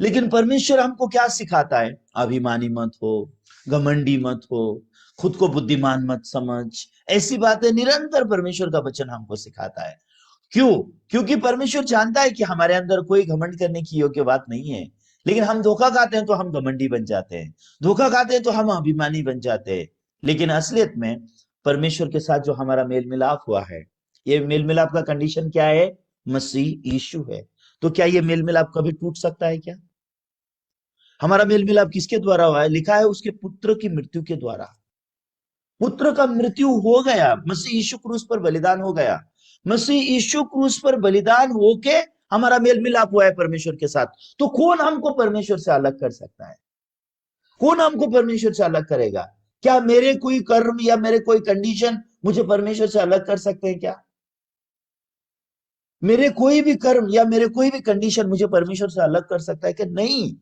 लेकिन परमेश्वर हमको क्या सिखाता है? अभिमानी मत हो, घमंडी मत हो, खुद को बुद्धिमान मत समझ। ऐसी बातें निरंतर परमेश्वर का वचन हमको सिखाता है। क्यों? क्योंकि परमेश्वर जानता है कि हमारे अंदर कोई घमंड करने की योग्य बात नहीं है। लेकिन हम धोखा खाते हैं तो हम घमंडी बन जाते हैं, धोखा खाते हैं तो हम अभिमानी बन जाते हैं। लेकिन असलियत में परमेश्वर के साथ जो हमारा मेल मिलाप हुआ है, ये मेल मिलाप का कंडीशन क्या है? मसीह यीशु है। तो क्या ये मेल मिलाप कभी टूट सकता है क्या? हमारा मेल मिलाप किसके द्वारा हुआ है? लिखा है उसके पुत्र की मृत्यु के द्वारा। पुत्र का मृत्यु हो गया, मसीह यीशु क्रूस पर बलिदान हो गया। मसीह यीशु क्रूस पर बलिदान होके हमारा मेल मिलाप हुआ है परमेश्वर के साथ। तो कौन हमको परमेश्वर से अलग कर सकता है? कौन हमको परमेश्वर से अलग करेगा? क्या मेरे कोई कर्म या मेरे कोई कंडीशन मुझे परमेश्वर से अलग कर सकते हैं क्या? मेरे कोई भी कर्म या मेरे कोई भी कंडीशन मुझे परमेश्वर से अलग कर सकता है क्या? नहीं।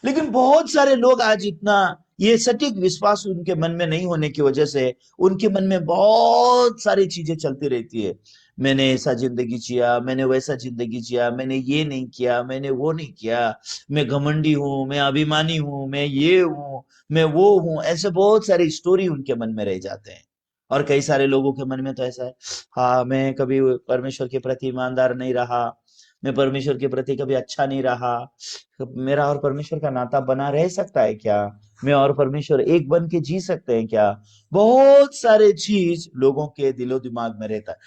लेकिन बहुत सारे लोग आज इतना ये सटीक विश्वास उनके मन में नहीं होने की वजह से उनके मन में बहुत सारी चीजें चलती रहती है। मैंने ऐसा जिंदगी जिया, मैंने वैसा जिंदगी जिया, मैंने ये नहीं किया, मैंने वो नहीं किया, मैं घमंडी हूं, मैं अभिमानी हूं, मैं ये हूं, मैं वो हूं। ऐसे बहुत सारी स्टोरी उनके मन में रह जाते हैं। और कई सारे लोगों के मन में तो ऐसा है, हाँ मैं कभी परमेश्वर के प्रति ईमानदार नहीं रहा, मैं परमेश्वर के प्रति कभी अच्छा नहीं रहा, तो मेरा और परमेश्वर का नाता बना रह सकता है क्या? मैं और परमेश्वर एक बन के जी सकते हैं क्या? बहुत सारे चीज लोगों के दिलो दिमाग में रहता है।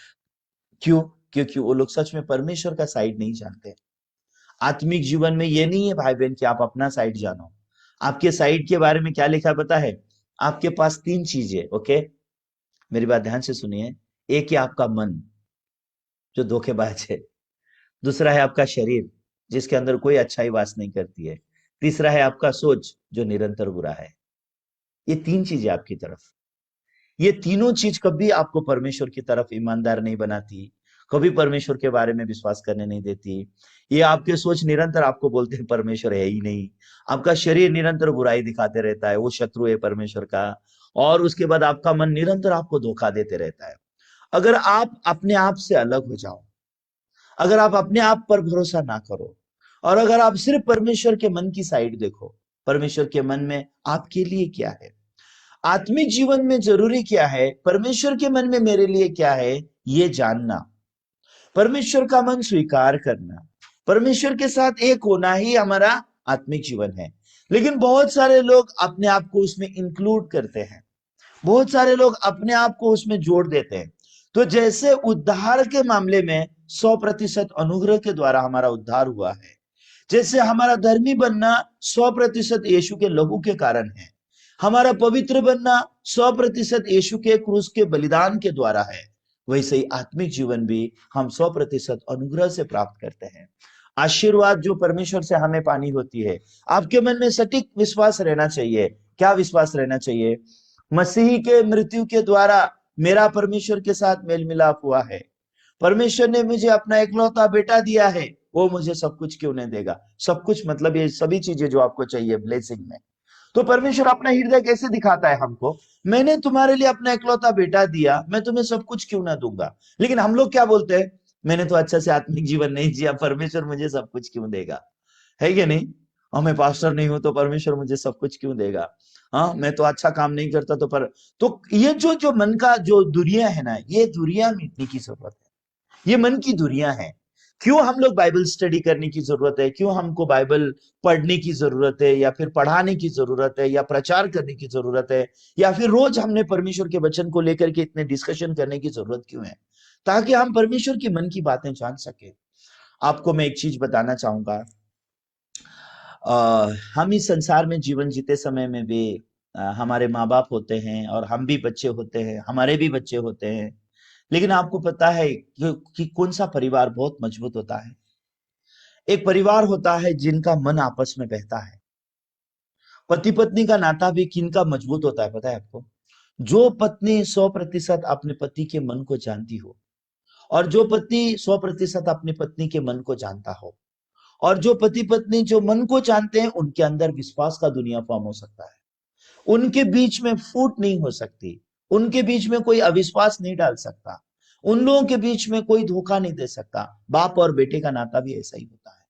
क्यों? क्योंकि वो लोग सच में परमेश्वर का साइड नहीं जानते। आत्मिक जीवन में ये नहीं है भाई बहन कि आप अपना साइड जानो। आपके साइड के बारे में क्या लिखा पता है? आपके पास 3 चीजें, ओके, मेरी बात ध्यान से सुनिए। एक है आपका मन, जो धोखेबाज है। दूसरा है आपका शरीर, जिसके अंदर कोई अच्छाई वास नहीं करती है। तीसरा है आपका सोच, जो निरंतर बुरा है। ये 3 चीजें आपकी तरफ, ये तीनों चीज कभी आपको परमेश्वर की तरफ ईमानदार नहीं बनाती, कभी परमेश्वर के बारे में विश्वास करने नहीं देती। ये आपके सोच निरंतर आपको बोलते हैं परमेश्वर है ही नहीं। आपका शरीर निरंतर बुराई दिखाते रहता है, वो शत्रु है परमेश्वर का। और उसके बाद आपका मन निरंतर आपको धोखा देते रहता है। अगर आप अपने आप से अलग हो जाओ, अगर आप अपने आप पर भरोसा ना करो, और अगर आप सिर्फ परमेश्वर के मन की साइड देखो, परमेश्वर के मन में आपके लिए क्या है, आत्मिक जीवन में जरूरी क्या है, परमेश्वर के मन में मेरे लिए क्या है, ये जानना, परमेश्वर का मन स्वीकार करना, परमेश्वर के साथ एक होना ही हमारा आत्मिक जीवन है। लेकिन बहुत सारे लोग अपने आप को उसमें इंक्लूड करते हैं, बहुत सारे लोग अपने आप को उसमें जोड़ देते हैं। तो जैसे उद्धार के मामले में 100% अनुग्रह के द्वारा हमारा उद्धार हुआ है, जैसे हमारा धर्मी बनना 100% यीशु के लहू के कारण है, हमारा पवित्र बनना 100% यीशु के क्रूस के बलिदान के द्वारा है, वैसे ही आत्मिक जीवन भी हम 100% अनुग्रह से प्राप्त करते हैं। आशीर्वाद जो परमेश्वर से हमें पानी होती है। आपके मन में सटीक विश्वास रहना चाहिए। क्या विश्वास रहना चाहिए? मसीह के मृत्यु के द्वारा मेरा परमेश्वर के साथ मेल मिलाप हुआ है। परमेश्वर ने मुझे अपना इकलौता बेटा दिया है, वो मुझे सब कुछ क्यों नहीं देगा? सब कुछ मतलब ये सभी चीजें जो आपको चाहिए ब्लेसिंग में। तो परमेश्वर अपना हृदय कैसे दिखाता है हमको? मैंने तुम्हारे लिए अपना इकलौता बेटा दिया, मैं तुम्हें सब कुछ क्यों ना दूंगा? लेकिन हम लोग क्या बोलते हैं? मैंने तो अच्छा से आत्मिक जीवन नहीं जिया, परमेश्वर मुझे सब कुछ क्यों देगा? है कि नहीं? और मैं पास्टर नहीं हूं तो परमेश्वर मुझे सब कुछ क्यों देगा? हाँ, मैं तो अच्छा काम नहीं करता तो तो ये जो जो मन का जो दुनिया है ना, ये दुनिया मिटने की जरूरत है। ये मन की दुनिया है। क्यों हम लोग बाइबल स्टडी करने की जरूरत है? क्यों हमको बाइबल पढ़ने की जरूरत है, या फिर पढ़ाने की जरूरत है, या प्रचार करने की जरूरत है, या फिर रोज हमने परमेश्वर के वचन को लेकर के इतने डिस्कशन करने की जरूरत क्यों है? ताकि हम परमेश्वर की मन की बातें जान सके। आपको मैं एक चीज बताना चाहूंगा। हम इस संसार में जीवन जीते समय में भी हमारे माँ बाप होते हैं, और हम भी बच्चे होते हैं, हमारे भी बच्चे होते हैं। लेकिन आपको पता है कि कौन सा परिवार बहुत मजबूत होता है? एक परिवार होता है जिनका मन आपस में बहता है। पति पत्नी का नाता भी किनका मजबूत होता है पता है आपको? जो पत्नी 100% अपने पति के मन को जानती हो, और जो पति 100% अपनी पत्नी के मन को जानता हो, और जो पति पत्नी जो मन को जानते हैं, उनके अंदर विश्वास का दुनिया फॉर्म हो सकता है। उनके बीच में फूट नहीं हो सकती। उनके बीच में कोई अविश्वास नहीं डाल सकता। उन लोगों के बीच में कोई धोखा नहीं दे सकता। बाप और बेटे का नाता भी ऐसा ही होता है।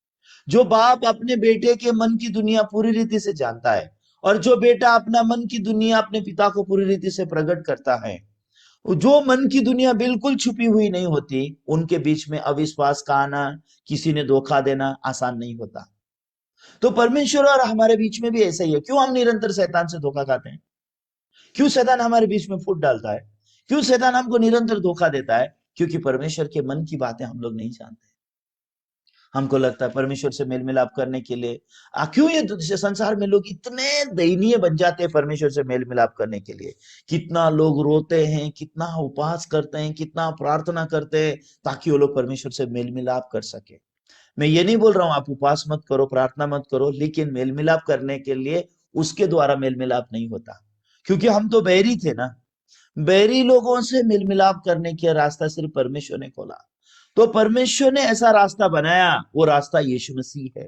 जो बाप अपने बेटे के मन की दुनिया पूरी रीति से जानता है, और जो बेटा अपना मन की दुनिया अपने पिता को पूरी रीति से प्रकट करता है, जो मन की दुनिया बिल्कुल छुपी हुई नहीं होती, उनके बीच में अविश्वास का आना, किसी ने धोखा देना आसान नहीं होता। तो परमेश्वर और हमारे बीच में भी ऐसा ही है। क्यों हम निरंतर शैतान से धोखा खाते हैं? क्यों शैतान हमारे बीच में फूट डालता है? क्यों शैतान हमको निरंतर धोखा देता है? क्योंकि परमेश्वर के मन की बातें हम लोग नहीं जानते। हमको लगता है परमेश्वर से मेल मिलाप करने के लिए क्यों ये संसार में लोग इतने दयनीय बन जाते हैं परमेश्वर से मेल मिलाप करने के लिए। कितना लोग रोते हैं, कितना उपवास करते हैं, कितना प्रार्थना करते हैं, ताकि वो लोग परमेश्वर से मेल मिलाप कर सके। मैं ये नहीं बोल रहा हूं आप उपवास मत करो, प्रार्थना मत करो, लेकिन मेल मिलाप करने के लिए उसके द्वारा मेल मिलाप नहीं होता। क्योंकि हम तो बैरी थे ना। बैरी लोगों से मेल मिलाप करने का रास्ता सिर्फ परमेश्वर ने खोला। तो परमेश्वर ने ऐसा रास्ता बनाया, वो रास्ता यीशु मसीह है।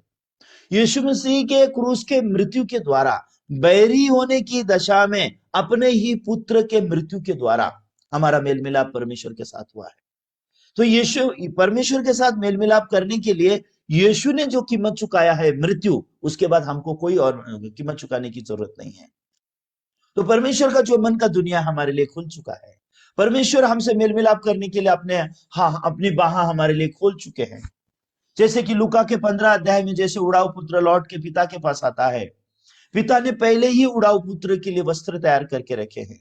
यीशु मसीह के क्रूस के मृत्यु के द्वारा, बैरी होने की दशा में अपने ही पुत्र के मृत्यु के द्वारा हमारा मेल मिलाप परमेश्वर के साथ हुआ है। तो यीशु परमेश्वर के साथ मेल मिलाप करने के लिए यीशु ने जो कीमत चुकाया है, मृत्यु, उसके बाद हमको कोई और कीमत चुकाने की जरूरत नहीं है। तो परमेश्वर का जो मन का दुनिया हमारे लिए खुल चुका है। परमेश्वर हमसे मेल मिलाप करने के लिए अपनी बाह हमारे लिए खोल चुके हैं। जैसे कि लूका के 15 अध्याय में जैसे उड़ाऊ पुत्र लौट के पिता के पास आता है, पिता ने पहले ही उड़ाऊ पुत्र के लिए वस्त्र तैयार करके रखे हैं।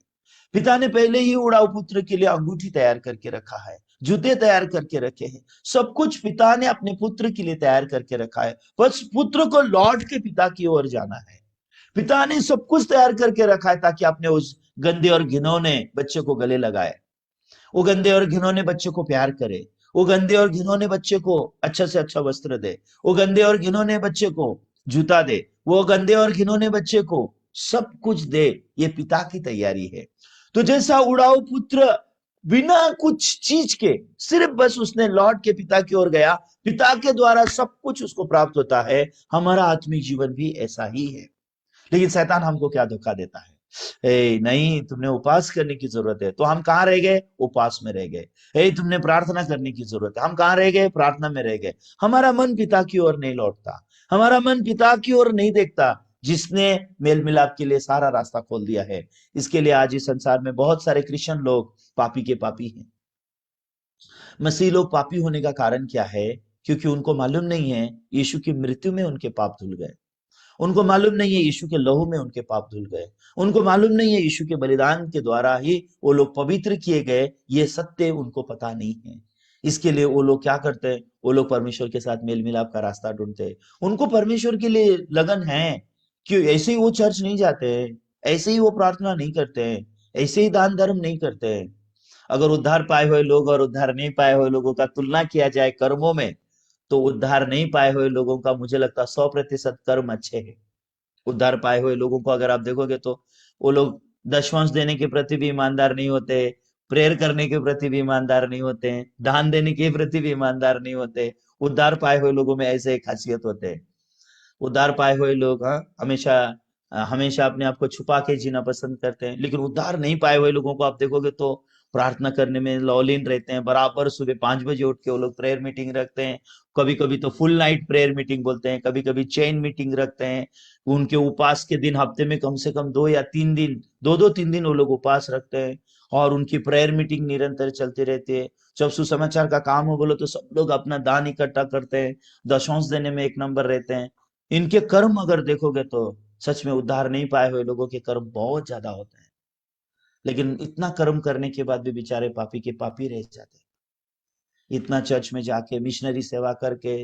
पिता ने पहले ही उड़ाऊ पुत्र के लिए अंगूठी तैयार करके रखा है, जूते तैयार करके रखे हैं। सब कुछ पिता ने अपने पुत्र के लिए तैयार करके रखा है। बस पुत्र को लौट के पिता की ओर जाना है। पिता ने सब कुछ तैयार करके रखा है ताकि अपने उस गंदे और घिनौने बच्चे को गले लगाए, वो गंदे और घिनौने बच्चे को प्यार करे, वो गंदे और घिनौने बच्चे को अच्छा से अच्छा वस्त्र दे, वो गंदे और घिनौने बच्चे को जूता दे, वो गंदे और घिनौने बच्चे को सब कुछ दे। ये पिता की तैयारी है। तो जैसा उड़ाऊ पुत्र बिना कुछ चीज के सिर्फ बस उसने लौट के पिता की ओर गया, पिता के द्वारा सब कुछ उसको प्राप्त होता है, हमारा आत्मिक जीवन भी ऐसा ही है। लेकिन शैतान हमको क्या धोखा देता है? नहीं, तुमने उपवास करने की जरूरत है, तो हम कहाँ रह गए? उपवास में रह गए। तुमने प्रार्थना करने की जरूरत है, हम कहाँ रह गए? प्रार्थना में रह गए। हमारा मन पिता की ओर नहीं लौटता, हमारा मन पिता की ओर नहीं देखता, जिसने मेल मिलाप के लिए सारा रास्ता खोल दिया है। इसके लिए आज इस संसार में बहुत सारे क्रिश्चियन लोग पापी के पापी हैं। मसीह लोग पापी होने का कारण क्या है? क्योंकि उनको मालूम नहीं है यीशु की मृत्यु में उनके पाप धुल गए। उनको मालूम नहीं है यीशु के लहू में उनके पाप धुल गए। उनको मालूम नहीं है यीशु के बलिदान के द्वारा ही वो लोग पवित्र किए गए। ये सत्य उनको पता नहीं है। इसके लिए वो लोग क्या करते हैं? वो लोग परमेश्वर के साथ मेल मिलाप का रास्ता ढूंढते हैं। उनको परमेश्वर के लिए लगन है। क्यों? ऐसे ही वो चर्च नहीं जाते हैं, ऐसे ही वो प्रार्थना नहीं करते हैं, ऐसे ही दान धर्म नहीं करते हैं। अगर उद्धार पाए हुए लोग और उद्धार नहीं पाए हुए लोगों का तुलना किया जाए कर्मों में, तो उद्धार नहीं पाए हुए लोगों का मुझे लगता है 100% कर्म अच्छे हैं। उद्धार पाए हुए लोगों को अगर आप देखोगे तो वो लोग दशमांश देने के प्रति भी ईमानदार नहीं होते, प्रेयर करने के प्रति भी ईमानदार नहीं होते, दान देने के प्रति भी ईमानदार नहीं होते। उद्धार पाए हुए लोगों में ऐसे एक खासियत होते हैं। उद्धार पाए हुए लोग हमेशा हमेशा अपने आप को छुपा के जीना पसंद करते हैं, लेकिन उद्धार नहीं पाए हुए लोगों को आप देखोगे तो प्रार्थना करने में लॉलीन रहते हैं। बराबर सुबह 5 बजे उठ के वो लोग प्रेयर मीटिंग रखते हैं। कभी कभी तो फुल नाइट प्रेयर मीटिंग बोलते हैं, कभी कभी चेन मीटिंग रखते हैं। उनके उपास के दिन हफ्ते में कम से कम 2 या 3 दिन, 2-2 3 दिन वो लोग उपास रखते हैं, और उनकी प्रेयर मीटिंग निरंतर चलती रहती है। जब सुसमाचार का काम हो बोलो तो सब लोग अपना दान इकट्ठा करते हैं, दशांश देने में एक नंबर रहते हैं। इनके कर्म अगर देखोगे तो सच में उद्धार नहीं पाए हुए लोगों के कर्म बहुत ज्यादा होते हैं, लेकिन इतना कर्म करने के बाद भी बेचारे पापी के पापी रह जाते हैं। इतना चर्च में जाके मिशनरी सेवा करके,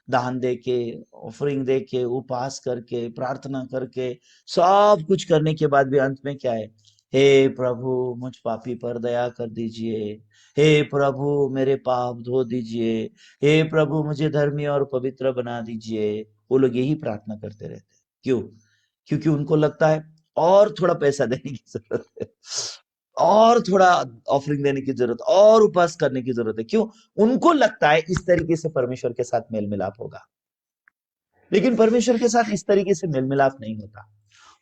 दान दे के, ऑफरिंग दे के, उपवास करके, प्रार्थना करके, सब कुछ करने के बाद भी अंत में क्या है? हे प्रभु मुझ पापी पर दया कर दीजिए, हे प्रभु मेरे पाप धो दीजिए, हे प्रभु मुझे धर्मी और पवित्र बना दीजिए। वो लोग यही प्रार्थना करते रहते हैं। क्यों? क्योंकि उनको लगता है और थोड़ा पैसा देने की जरूरत है, और थोड़ा ऑफरिंग देने की जरूरत, और उपवास करने की जरूरत है। क्यों? उनको लगता है इस तरीके से परमेश्वर के साथ मेल मिलाप होगा, लेकिन परमेश्वर के साथ इस तरीके से मेल मिलाप नहीं होता।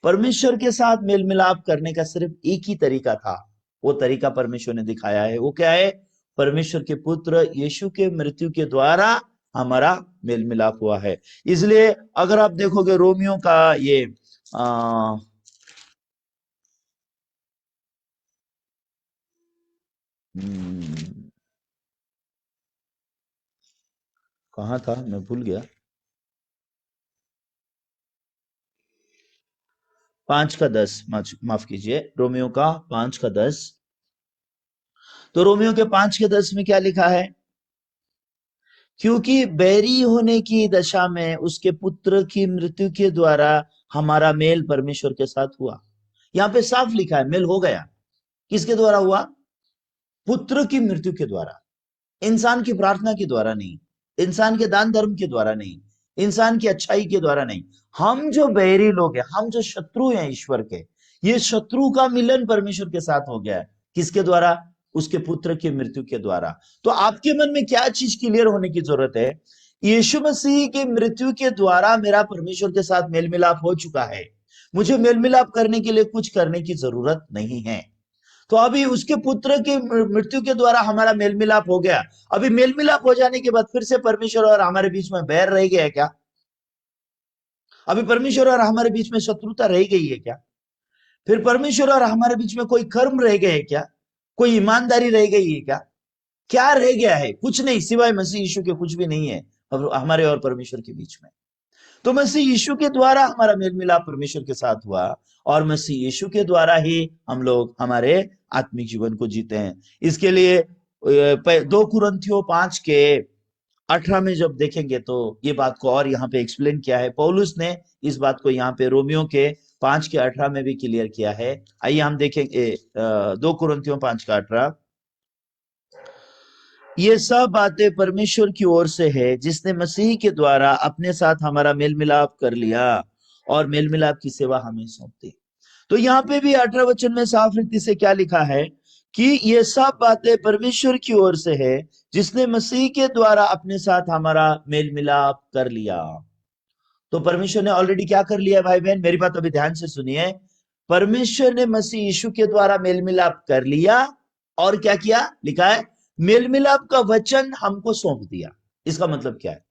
परमेश्वर के साथ मेल मिलाप करने का सिर्फ एक ही तरीका था, वो तरीका परमेश्वर ने दिखाया है। वो क्या है? परमेश्वर के पुत्र यीशु के मृत्यु के द्वारा हमारा मेल मिलाप हुआ है। इसलिए अगर आप देखोगे रोमियो का ये आ, कहाँ था, मैं भूल गया। 5 का 10, माफ कीजिए, रोमियो का 5 का 10। तो रोमियो के 5 के 10 में क्या लिखा है? क्योंकि बैरी होने की दशा में उसके पुत्र की मृत्यु के द्वारा हमारा मेल परमेश्वर के साथ हुआ। यहाँ पे साफ लिखा है मेल हो गया। किसके द्वारा हुआ? पुत्र की मृत्यु के द्वारा। इंसान की प्रार्थना के द्वारा नहीं, इंसान के दान धर्म के द्वारा नहीं, इंसान की अच्छाई के द्वारा नहीं। हम जो बैरी लोग हैं, हम जो शत्रु हैं ईश्वर के, ये शत्रु का मिलन परमेश्वर के साथ हो गया है। किसके द्वारा? उसके पुत्र की मृत्यु के द्वारा। तो आपके मन में क्या चीज क्लियर होने की जरूरत है? यीशु मसीह की मृत्यु के द्वारा मेरा परमेश्वर के साथ मेल मिलाप हो चुका है। मुझे मेल मिलाप करने के लिए कुछ करने की जरूरत नहीं है। तो अभी उसके पुत्र की मृत्यु के द्वारा हमारा मेल मिलाप हो गया। अभी मेल मिलाप हो जाने के बाद फिर से परमेश्वर और हमारे बीच में बैर रह गया है क्या? अभी परमेश्वर और हमारे बीच में शत्रुता रह गई है क्या? फिर परमेश्वर और हमारे बीच में कोई कर्म रह गए क्या? कोई ईमानदारी रह गई है क्या? क्या रह गया है? कुछ नहीं, सिवाय मसीह यीशु के कुछ भी नहीं है हमारे और परमेश्वर के बीच में। तो मसीह यीशु के द्वारा हमारा मेल मिलाप परमेश्वर के साथ हुआ, और मसीह यीशु के द्वारा ही हम लोग हमारे आत्मिक जीवन को जीते हैं। इसके लिए 2 कुरिन्थियों 5 के 18 में जब देखेंगे तो ये बात को और यहाँ पे एक्सप्लेन किया है। पौलुस ने इस बात को यहाँ पे रोमियो के 5 के 18 में भी क्लियर किया है। आइए हम देखेंगे 2 कुरिन्थियों 5 का 18। ये सब बातें परमेश्वर की ओर से है, जिसने मसीह के द्वारा अपने साथ हमारा मेल मिलाप कर लिया और मेल मिलाप की सेवा हमें सौंप दी। तो यहाँ पे भी 18 वचन में साफ रीति से क्या लिखा है कि ये सब बातें परमेश्वर की ओर से है, जिसने मसीह के द्वारा अपने साथ हमारा मेल मिलाप कर लिया। तो परमेश्वर ने ऑलरेडी क्या कर लिया भाई बहन? मेरी बात अभी ध्यान से सुनिए। परमेश्वर ने मसीह यीशु के द्वारा मेल मिलाप कर लिया, और क्या किया? लिखा है मेल मिलाप का वचन हमको सौंप दिया। इसका मतलब क्या है?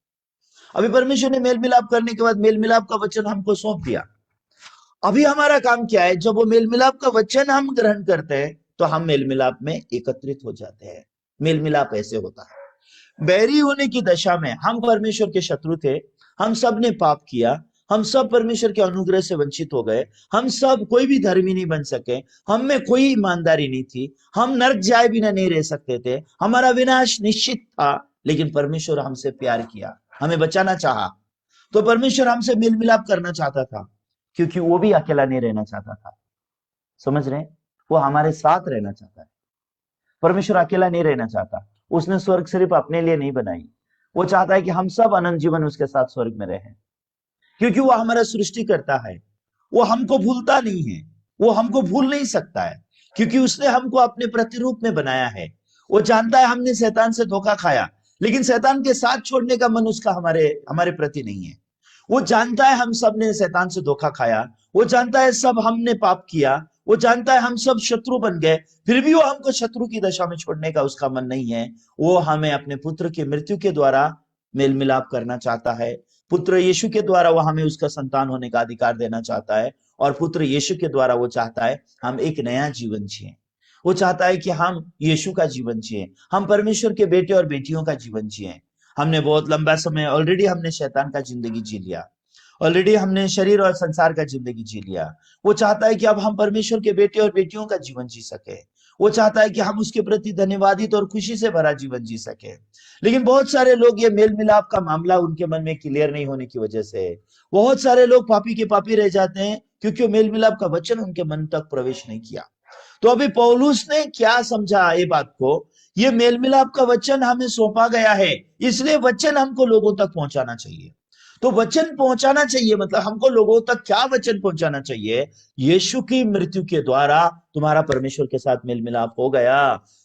अभी परमेश्वर ने मेल मिलाप करने के बाद मेल मिलाप का वचन हमको सौंप दिया। अभी हमारा काम क्या है? जब वो मेल मिलाप का वचन हम ग्रहण करते हैं तो हम मेल मिलाप में एकत्रित हो जाते हैं। मेल मिलाप ऐसे होता है। बैरी होने की दशा में हम परमेश्वर के शत्रु थे, हम सब ने पाप किया, हम सब परमेश्वर के अनुग्रह से वंचित हो गए, हम सब कोई भी धर्मी नहीं बन सके, हम में कोई ईमानदारी नहीं थी, हम नरक जाए बिना नहीं रह सकते थे, हमारा विनाश निश्चित था। लेकिन परमेश्वर हमसे प्यार किया, हमें बचाना चाहा। तो परमेश्वर हमसे मेल मिलाप करना चाहता था, क्योंकि वो भी अकेला नहीं रहना चाहता था। समझ रहे हैं? वो हमारे साथ रहना चाहता है। परमेश्वर अकेला नहीं रहना चाहता। उसने स्वर्ग सिर्फ अपने लिए नहीं बनाई, वो चाहता है कि हम सब अनंत जीवन उसके साथ स्वर्ग में रहें, क्योंकि वो हमारा सृष्टि करता है। वो हमको भूलता नहीं है, वो हमको भूल नहीं सकता है, क्योंकि उसने हमको अपने प्रतिरूप में बनाया है। वो जानता है हमने शैतान से धोखा खाया, लेकिन शैतान के साथ छोड़ने का मन उसका हमारे हमारे प्रति नहीं है। वो जानता है हम सब ने शैतान से धोखा खाया, वो जानता है सब हमने पाप किया, वो जानता है हम सब शत्रु बन गए, फिर भी वो हमको शत्रु की दशा में छोड़ने का उसका मन नहीं है। वो हमें अपने पुत्र की मृत्यु के द्वारा मेल मिलाप करना चाहता है। पुत्र यीशु के द्वारा वो हमें उसका संतान होने का अधिकार देना चाहता है, और पुत्र यीशु के द्वारा वो चाहता है हम एक नया जीवन जिए। वो चाहता है कि हम यीशु का जीवन जिए, हम परमेश्वर के बेटे और बेटियों का जीवन जिए। हमने बहुत लंबा समय ऑलरेडी हमने शैतान का जिंदगी जी लिया, ऑलरेडी हमने शरीर और संसार का जिंदगी जी लिया। वो चाहता है कि अब हम परमेश्वर के बेटे और बेटियों का जीवन जी सके। वो चाहता है कि हम उसके प्रति धन्यवादित और खुशी से भरा जीवन जी सके। लेकिन बहुत सारे लोग, ये मेल मिलाप का मामला उनके मन में क्लियर नहीं होने की वजह से बहुत सारे लोग पापी के पापी रह जाते हैं, क्योंकि वो मेल मिलाप का वचन उनके मन तक प्रवेश नहीं किया। तो अभी पौलुस ने क्या समझा ये बात को, ये मेल मिलाप का वचन हमें सौंपा गया है, इसलिए वचन हमको लोगों तक पहुंचाना चाहिए। तो वचन पहुंचाना चाहिए मतलब हमको लोगों तक क्या वचन पहुंचाना चाहिए? यीशु की मृत्यु के द्वारा तुम्हारा परमेश्वर के साथ मेल मिलाप हो गया।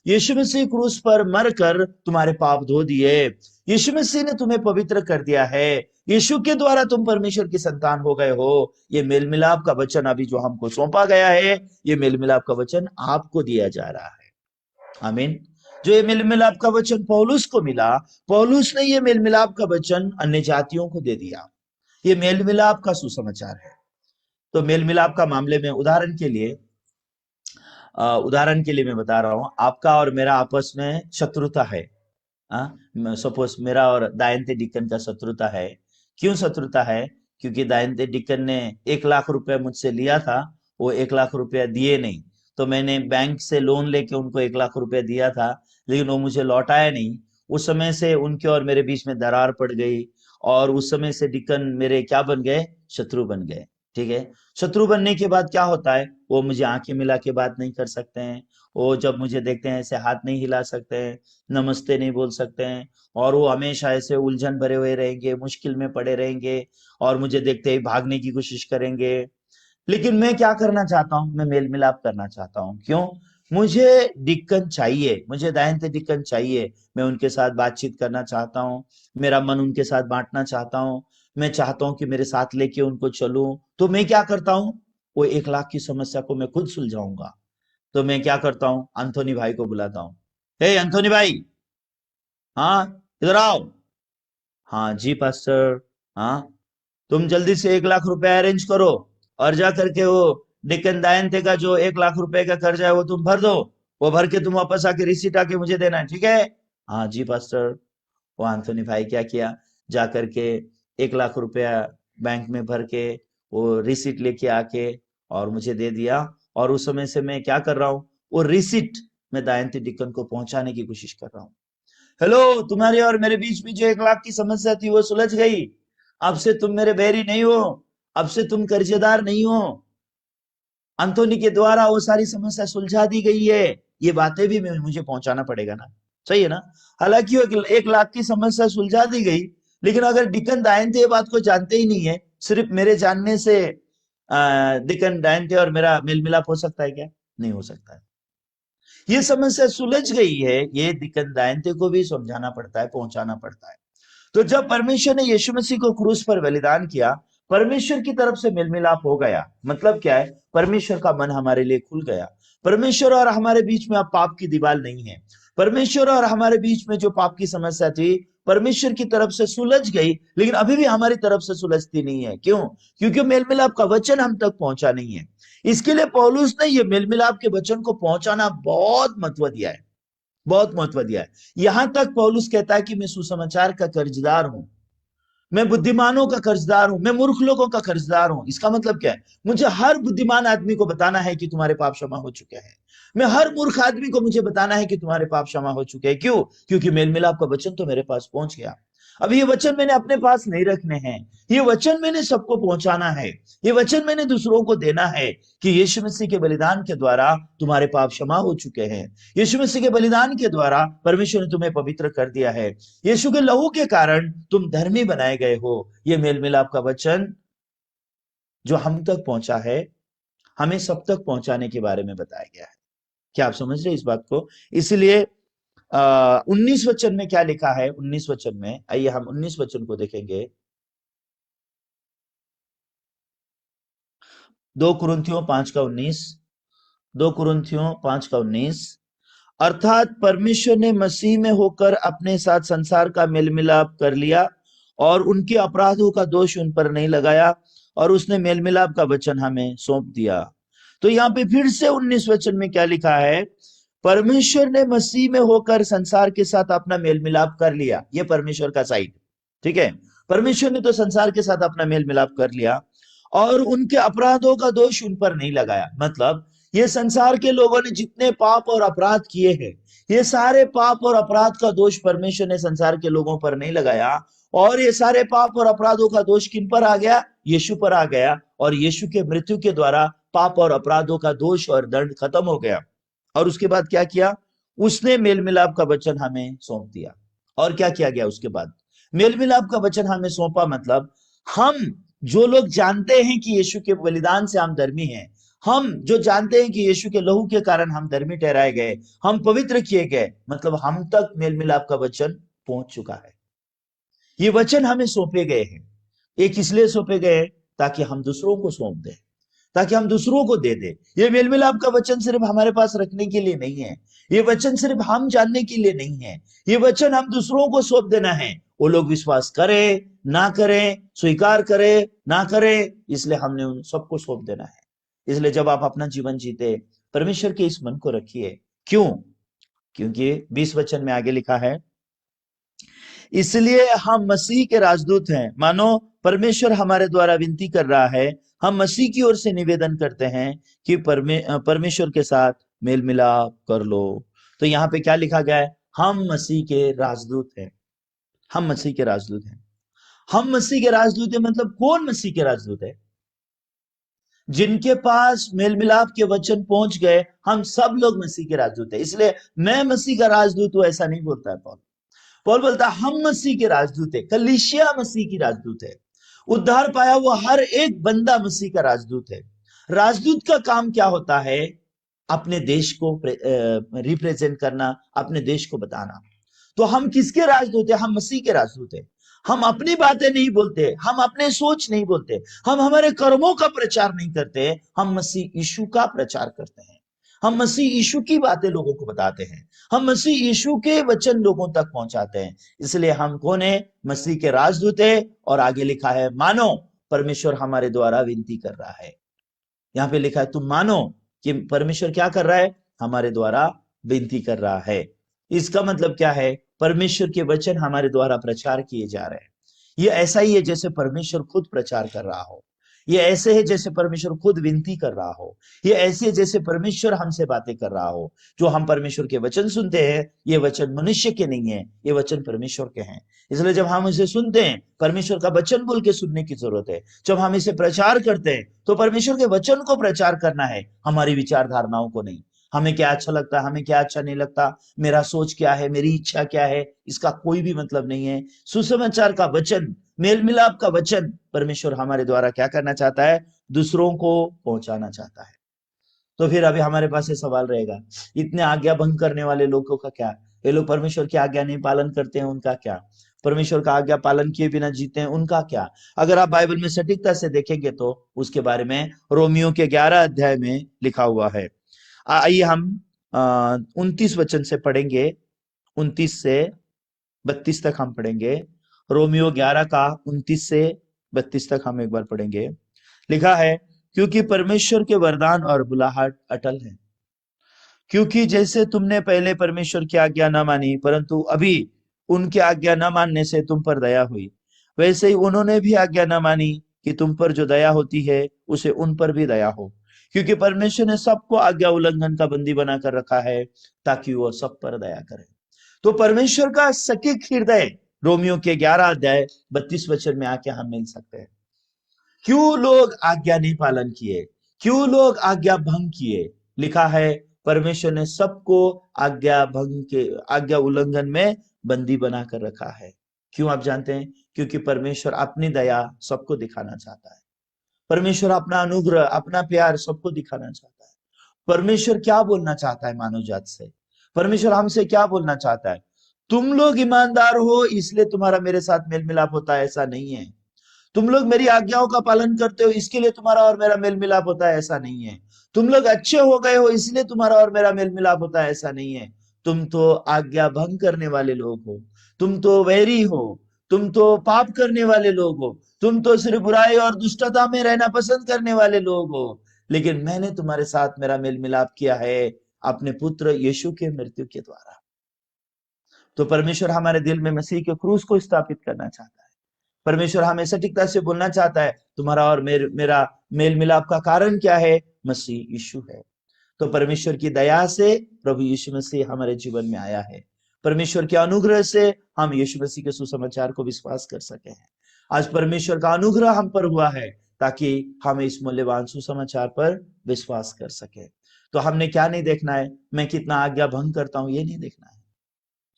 यीशु मसीह क्रूस पर मरकर तुम्हारे पाप धो दिए। यीशु मसीह ने तुम्हें पवित्र कर दिया है। यीशु के द्वारा तुम परमेश्वर की संतान हो गए हो। ये मेल मिलाप का वचन अभी जो हमको सौंपा गया है, ये मेल मिलाप का वचन आपको दिया जा रहा है। आमीन। जो ये मेल मिलाप का वचन पौलुस को मिला, पौलुस ने ये मेल मिलाप का वचन अन्य जातियों को दे दिया। ये मेल मिलाप का सुसमाचार है। तो मेल मिलाप का मामले में उदाहरण के लिए मैं बता रहा हूं, आपका और मेरा आपस में शत्रुता है। सपोज मेरा और दायंते डिकन का शत्रुता है। क्यों शत्रुता है? क्योंकि दायंते डिकन ने 1 लाख रुपए मुझसे लिया था, वो 1 लाख रुपया दिए नहीं। तो मैंने बैंक से लोन लेके उनको 1 लाख रुपया दिया था, लेकिन वो मुझे लौटाया नहीं। उस समय से उनके और मेरे बीच में दरार पड़ गई, और उस समय से डिकन मेरे क्या बन गए? शत्रु बन गए। ठीक है। शत्रु बनने के बाद क्या होता है? वो मुझे आंखें मिला के बात नहीं कर सकते हैं, वो जब मुझे देखते हैं ऐसे हाथ नहीं हिला सकते हैं, नमस्ते नहीं बोल सकते हैं, और वो हमेशा ऐसे उलझन भरे हुए रहेंगे, मुश्किल में पड़े रहेंगे, और मुझे देखते ही भागने की कोशिश करेंगे। लेकिन मैं क्या करना चाहता हूं? मैं मेल मिलाप करना चाहता हूं। क्यों? मुझे डिक्कन चाहिए, मुझे दायंते डिक्कन चाहिए। मैं उनके साथ बातचीत करना चाहता हूं, मेरा मन उनके साथ बांटना चाहता हूं, मैं चाहता हूं कि मेरे साथ लेके उनको चलूं। तो मैं क्या करता हूं? वो 1 लाख की समस्या को मैं खुद सुलझाऊंगा। तो मैं क्या करता हूं? एंथोनी भाई को बुलाता हूं। हे एंथोनी भाई, हाँ इधर आओ। हाँ जी पास्टर। हाँ, तुम जल्दी से 1 लाख रुपए अरेंज करो, और जा करके वो डिकन दायंते का जो 1 लाख रुपए का कर्जा है वो तुम भर दो। वो भर के तुम वापस आके रिसीट आके मुझे देना है, ठीक है? हाँ जी पास्टर। वो एंथोनी भाई क्या किया? जा करके 1 लाख रुपया बैंक में भर के वो रिसीट लेके आके और मुझे दे दिया। और उस समय से मैं क्या कर रहा हूँ? वो रिसीट मैं दायंती डिकन को पहुंचाने की कोशिश कर रहा हूँ। हेलो, तुम्हारे और मेरे बीच में जो 1 लाख की समस्या थी वो सुलझ गई। अब से तुम मेरे बैरी नहीं हो, अब से तुम कर्जदार नहीं हो। अंतोनी के द्वारा वो सारी समस्या सुलझा दी गई है। ये बातें भी मुझे पहुंचाना पड़ेगा ना, सही है ना? हालांकि 1 लाख की समस्या सुलझा दी गई, लेकिन अगर डिकन दायंते ये बात को जानते ही नहीं है, सिर्फ मेरे जानने से डिकन दायंते और मेरा मेल मिलाप हो सकता है क्या? नहीं हो सकता है। ये समस्या सुलझ गई है, ये डिकन दायंते को भी समझाना पड़ता है, पहुंचाना पड़ता है। तो जब परमेश्वर ने यीशु मसीह को क्रूस पर बलिदान किया, परमेश्वर की तरफ से मेल मिलाप हो गया। मतलब क्या है? परमेश्वर का मन हमारे लिए खुल गया। परमेश्वर और हमारे बीच में अब पाप की दीवार नहीं है। परमेश्वर और हमारे बीच में जो पाप की समस्या थी, परमेश्वर की तरफ से सुलझ गई, लेकिन अभी भी हमारी तरफ से सुलझती नहीं है। क्यों? क्योंकि मेल मिलाप का वचन हम तक पहुंचा नहीं है। इसके लिए पौलुस ने यह मेल मिलाप के वचन को पहुंचाना बहुत महत्व दिया है, बहुत महत्व दिया है। यहां तक पौलुस कहता है कि मैं सुसमाचार का कर्जदार हूं, मैं बुद्धिमानों का कर्जदार हूं, मैं मूर्ख लोगों का कर्जदार हूं। इसका मतलब क्या है? मुझे हर बुद्धिमान आदमी को बताना है कि तुम्हारे पाप क्षमा हो चुके हैं। मैं हर मूर्ख आदमी को मुझे बताना है कि तुम्हारे पाप क्षमा हो चुके हैं। क्यों? क्योंकि मेल मिलाप का वचन तो मेरे पास पहुंच गया। अब ये वचन मैंने अपने पास नहीं रखने हैं, ये वचन मैंने सबको पहुंचाना है, ये वचन मैंने दूसरों को देना है कि यीशु मसीह के बलिदान के द्वारा तुम्हारे पाप क्षमा हो चुके हैं। यीशु मसीह के बलिदान के द्वारा परमेश्वर ने तुम्हें पवित्र कर दिया है। यीशु के लहू के कारण तुम धर्मी बनाए गए हो। ये मेल मिलाप का वचन जो हम तक पहुंचा है, हमें सब तक पहुंचाने के बारे में बताया गया है। क्या आप समझ रहे हैं इस बात को? इसलिए 19 वचन में क्या लिखा है? 19 वचन में, आइए हम 19 वचन को देखेंगे। 2 कुरिन्थियों 5 का 19, 2 कुरिन्थियों 5 का 19, अर्थात परमेश्वर ने मसीह में होकर अपने साथ संसार का मेल मिलाप कर लिया और उनके अपराधों का दोष उन पर नहीं लगाया, और उसने मेल मिलाप का वचन हमें सौंप दिया। तो यहाँ पे फिर से 19 वचन में क्या लिखा है? परमेश्वर ने मसीह में होकर संसार के साथ अपना मेल मिलाप कर लिया। ये परमेश्वर का साइड, ठीक है। परमेश्वर ने तो संसार के साथ अपना मेल मिलाप कर लिया और उनके अपराधों का दोष उन पर नहीं लगाया। मतलब ये संसार के लोगों ने जितने पाप और अपराध किए हैं, ये सारे पाप और अपराध का दोष परमेश्वर ने संसार के लोगों पर नहीं लगाया, और ये सारे पाप और अपराधों का दोष किन पर आ गया? यीशु पर आ गया। और यीशु के मृत्यु के द्वारा पाप और अपराधों का दोष और दंड खत्म हो गया। और उसके बाद क्या किया? उसने मेल मिलाप का वचन हमें सौंप दिया। और क्या किया गया उसके बाद? मेल मिलाप का वचन हमें सौंपा, मतलब हम जो लोग जानते हैं कि यीशु के बलिदान से हम धर्मी हैं, हम जो जानते हैं कि यीशु के लहू के कारण हम धर्मी ठहराए गए, हम पवित्र किए गए, मतलब हम तक मेल मिलाप का वचन पहुंच चुका है। ये वचन हमें सौंपे गए हैं। एक इसलिए सौंपे गए ताकि हम दूसरों को सौंप दें, ताकि हम दूसरों को दे दे। ये मेल मिलाप का वचन सिर्फ हमारे पास रखने के लिए नहीं है, ये वचन सिर्फ हम जानने के लिए नहीं है, ये वचन हम दूसरों को सौंप देना है। वो लोग विश्वास करें ना करें, स्वीकार करें ना करें, इसलिए हमने उन सबको सौंप देना है। इसलिए जब आप अपना जीवन जीते, परमेश्वर के इस मन को रखिए। क्यों? क्योंकि 20 वचन में आगे लिखा है, इसलिए हम मसीह के राजदूत हैं। मानो परमेश्वर हमारे द्वारा विनती कर रहा है, हम मसीह की ओर से निवेदन करते हैं कि परमेश्वर के साथ मेल मिलाप कर लो। तो यहाँ पे क्या लिखा गया है? हम मसीह के राजदूत हैं। हम मसीह के राजदूत हैं। हम मसीह के राजदूत हैं, मतलब कौन मसीह के राजदूत है? जिनके पास मेल मिलाप के वचन पहुंच गए, हम सब लोग मसीह के राजदूत हैं। इसलिए मैं मसीह का राजदूत हूं ऐसा नहीं बोलता है पौल। पौल बोलता है हम मसीह के राजदूत है, कलीसिया मसीह की राजदूत है। उद्धार पाया हुआ हर एक बंदा मसीह का राजदूत है। राजदूत का काम क्या होता है? अपने देश को रिप्रेजेंट करना, अपने देश को बताना। तो हम किसके राजदूत है? हम मसीह के राजदूत है। हम अपनी बातें नहीं बोलते, हम अपने सोच नहीं बोलते, हम हमारे कर्मों का प्रचार नहीं करते, हम मसीह यीशु का प्रचार करते हैं। हम मसीह यीशु की बातें लोगों को बताते हैं, हम मसीह यीशु के वचन लोगों तक पहुंचाते हैं। इसलिए हम कौन है? मसीह के राजदूत है। और आगे लिखा है, मानो परमेश्वर हमारे द्वारा विनती कर रहा है। यहाँ पे लिखा है तुम मानो कि परमेश्वर क्या कर रहा है? हमारे द्वारा विनती कर रहा है। इसका मतलब क्या है? परमेश्वर के वचन हमारे द्वारा प्रचार किए जा रहे हैं। ये ऐसा ही है जैसे परमेश्वर खुद प्रचार कर रहा हो, ये ऐसे है जैसे परमेश्वर खुद विनती कर रहा हो, ये ऐसे जैसे परमेश्वर हमसे बातें कर रहा हो। जो हम परमेश्वर के वचन सुनते हैं, ये वचन मनुष्य के नहीं है, ये वचन परमेश्वर के हैं। इसलिए जब हम इसे सुनते हैं, परमेश्वर का वचन बोल के सुनने की जरूरत है। जब हम इसे प्रचार करते हैं तो परमेश्वर के वचन को प्रचार करना है, हमारी विचारधारणाओं को नहीं। हमें क्या अच्छा लगता है, हमें क्या अच्छा नहीं लगता, मेरा सोच क्या है, मेरी इच्छा क्या है, इसका कोई भी मतलब नहीं है। सुसमाचार का वचन, मेल मिलाप का वचन परमेश्वर हमारे द्वारा क्या करना चाहता है? दूसरों को पहुंचाना चाहता है। तो फिर अभी हमारे पास ये सवाल रहेगा, इतने आज्ञा भंग करने वाले लोगों का क्या? ये लोग परमेश्वर की आज्ञा नहीं पालन करते हैं, उनका क्या? परमेश्वर का आज्ञा पालन किए बिना जीते हैं, उनका क्या? अगर आप बाइबल में सटीकता से देखेंगे तो उसके बारे में रोमियो के 11 अध्याय में लिखा हुआ है। आइए हम 29 वचन से पढ़ेंगे, 29 से 32 तक हम पढ़ेंगे। रोमियो 11 का 29 से 32 तक हम एक बार पढ़ेंगे। लिखा है, क्योंकि परमेश्वर के वरदान और बुलाहट अटल है। क्योंकि जैसे तुमने पहले परमेश्वर की आज्ञा न मानी, परंतु अभी उनकी आज्ञा न मानने से तुम पर दया हुई, वैसे ही उन्होंने भी आज्ञा न मानी कि तुम पर जो दया होती है उसे उन पर भी दया हो। क्योंकि परमेश्वर ने सबको आज्ञा उल्लंघन का बंदी बनाकर रखा है, ताकि वो सब पर दया करे। तो परमेश्वर का सटीक हृदय रोमियो के 11 अध्याय 32 वचन में आके हम मिल सकते हैं। क्यों लोग आज्ञा नहीं पालन किए, क्यों लोग आज्ञा भंग किए? लिखा है परमेश्वर ने सबको आज्ञा उल्लंघन में बंदी बनाकर रखा है। क्यों आप जानते हैं? क्योंकि परमेश्वर अपनी दया सबको दिखाना चाहता है। परमेश्वर अपना अनुग्रह, अपना प्यार सबको दिखाना चाहता है। परमेश्वर क्या बोलना चाहता है मानव जात से? परमेश्वर हमसे क्या बोलना चाहता है? तुम लोग ईमानदार हो इसलिए तुम्हारा मेरे साथ मेल मिलाप होता है, ऐसा नहीं है। तुम लोग मेरी आज्ञाओं का पालन करते हो इसके लिए तुम्हारा और मेरा मेल मिलाप होता है, ऐसा नहीं है। तुम लोग अच्छे हो गए हो इसलिए तुम्हारा और मेरा मेल मिलाप होता है, ऐसा नहीं है। तुम तो आज्ञा भंग करने वाले लोग हो, तुम तो वैरी हो, तुम तो पाप करने वाले लोग हो, तुम तो सिर्फ बुराई और दुष्टता में रहना पसंद करने वाले लोग हो। लेकिन मैंने तुम्हारे साथ मेरा मेल मिलाप किया है अपने पुत्र यीशु के मृत्यु के द्वारा। तो परमेश्वर हमारे दिल में मसीह के क्रूस को स्थापित करना चाहता है। परमेश्वर हमें सटीकता से बोलना चाहता है तुम्हारा और मेरा मेल मिलाप का कारण क्या है? मसीह यीशु है। तो परमेश्वर की दया से प्रभु यीशु मसीह हमारे जीवन में आया है। परमेश्वर के अनुग्रह से हम यीशु मसीह के सुसमाचार को विश्वास कर सके हैं। आज परमेश्वर का अनुग्रह हम पर हुआ है ताकि हम इस मूल्यवान सुसमाचार पर विश्वास कर सके। तो हमने क्या नहीं देखना है? मैं कितना आज्ञा भंग करता हूं ये नहीं देखना है।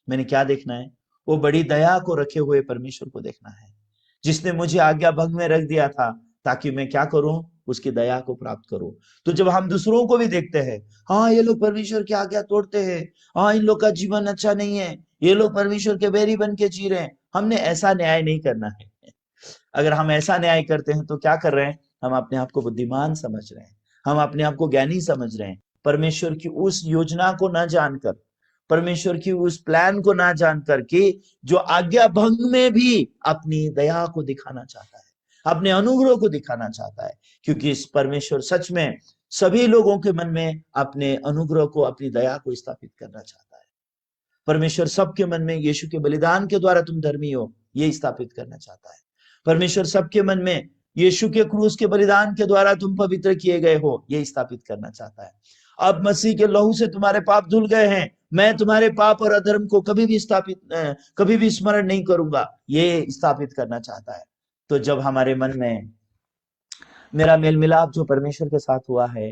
मैंने क्या देखना है? वो बड़ी दया को रखे हुए परमेश्वर को देखना है, जिसने मुझे आज्ञा भंग में रख दिया था ताकि मैं क्या करूं? उसकी दया को प्राप्त करूं। तो जब हम दूसरों को भी देखते हैं, हाँ ये लोग परमेश्वर की आज्ञा तोड़ते हैं, हाँ इन लोग का जीवन अच्छा नहीं है, ये लोग परमेश्वर के बैरी बन के जी रहे हैं, हमने ऐसा न्याय नहीं करना है। अगर हम ऐसा न्याय करते हैं तो क्या कर रहे हैं? हम अपने आप को बुद्धिमान समझ रहे हैं, हम अपने आप को ज्ञानी समझ रहे हैं। परमेश्वर की उस योजना को न जानकर, परमेश्वर की उस प्लान को ना जानकर कि जो आज्ञा भंग में भी अपनी दया को दिखाना चाहता है, अपने अनुग्रह को दिखाना चाहता है। क्योंकि इस परमेश्वर सच में सभी लोगों के मन में अपने अनुग्रह को, अपनी दया को स्थापित करना चाहता है। परमेश्वर सबके मन में यीशु के बलिदान के द्वारा तुम धर्मी हो ये स्थापित करना चाहता है। परमेश्वर सबके मन में यीशु के क्रूस के बलिदान के द्वारा तुम पवित्र किए गए हो ये स्थापित करना चाहता है। अब मसीह के लहू से तुम्हारे पाप धुल गए हैं, मैं तुम्हारे पाप और अधर्म को कभी भी स्मरण नहीं करूंगा ये स्थापित करना चाहता है। तो जब हमारे मन में मेरा मेल मिलाप जो परमेश्वर के साथ हुआ है,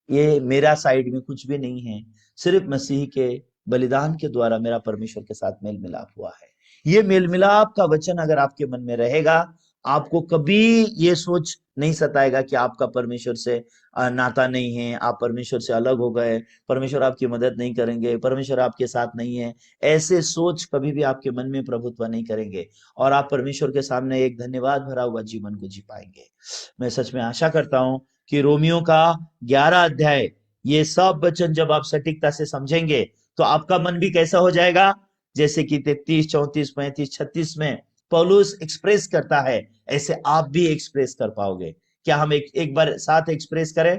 ये मेरा साइड में कुछ भी नहीं है, सिर्फ मसीह के बलिदान के द्वारा मेरा परमेश्वर के साथ मेल मिलाप हुआ है। ये मेल मिलाप का वचन अगर आपके मन में रहेगा, आपको कभी ये सोच नहीं सताएगा कि आपका परमेश्वर से नाता नहीं है, आप परमेश्वर से अलग हो गए, परमेश्वर आपकी मदद नहीं करेंगे, परमेश्वर आपके साथ नहीं है। ऐसे सोच कभी भी आपके मन में प्रभुत्व नहीं करेंगे और आप परमेश्वर के सामने एक धन्यवाद भरा हुआ जीवन को जी पाएंगे। मैं सच में आशा करता हूं कि रोमियो का 11 अध्याय ये सब वचन जब आप सटीकता से समझेंगे तो आपका मन भी कैसा हो जाएगा? जैसे कि 33, 34, 35, 36 में पौलुस एक्सप्रेस करता है, ऐसे आप भी एक्सप्रेस कर पाओगे। क्या हम एक बार साथ एक्सप्रेस करें?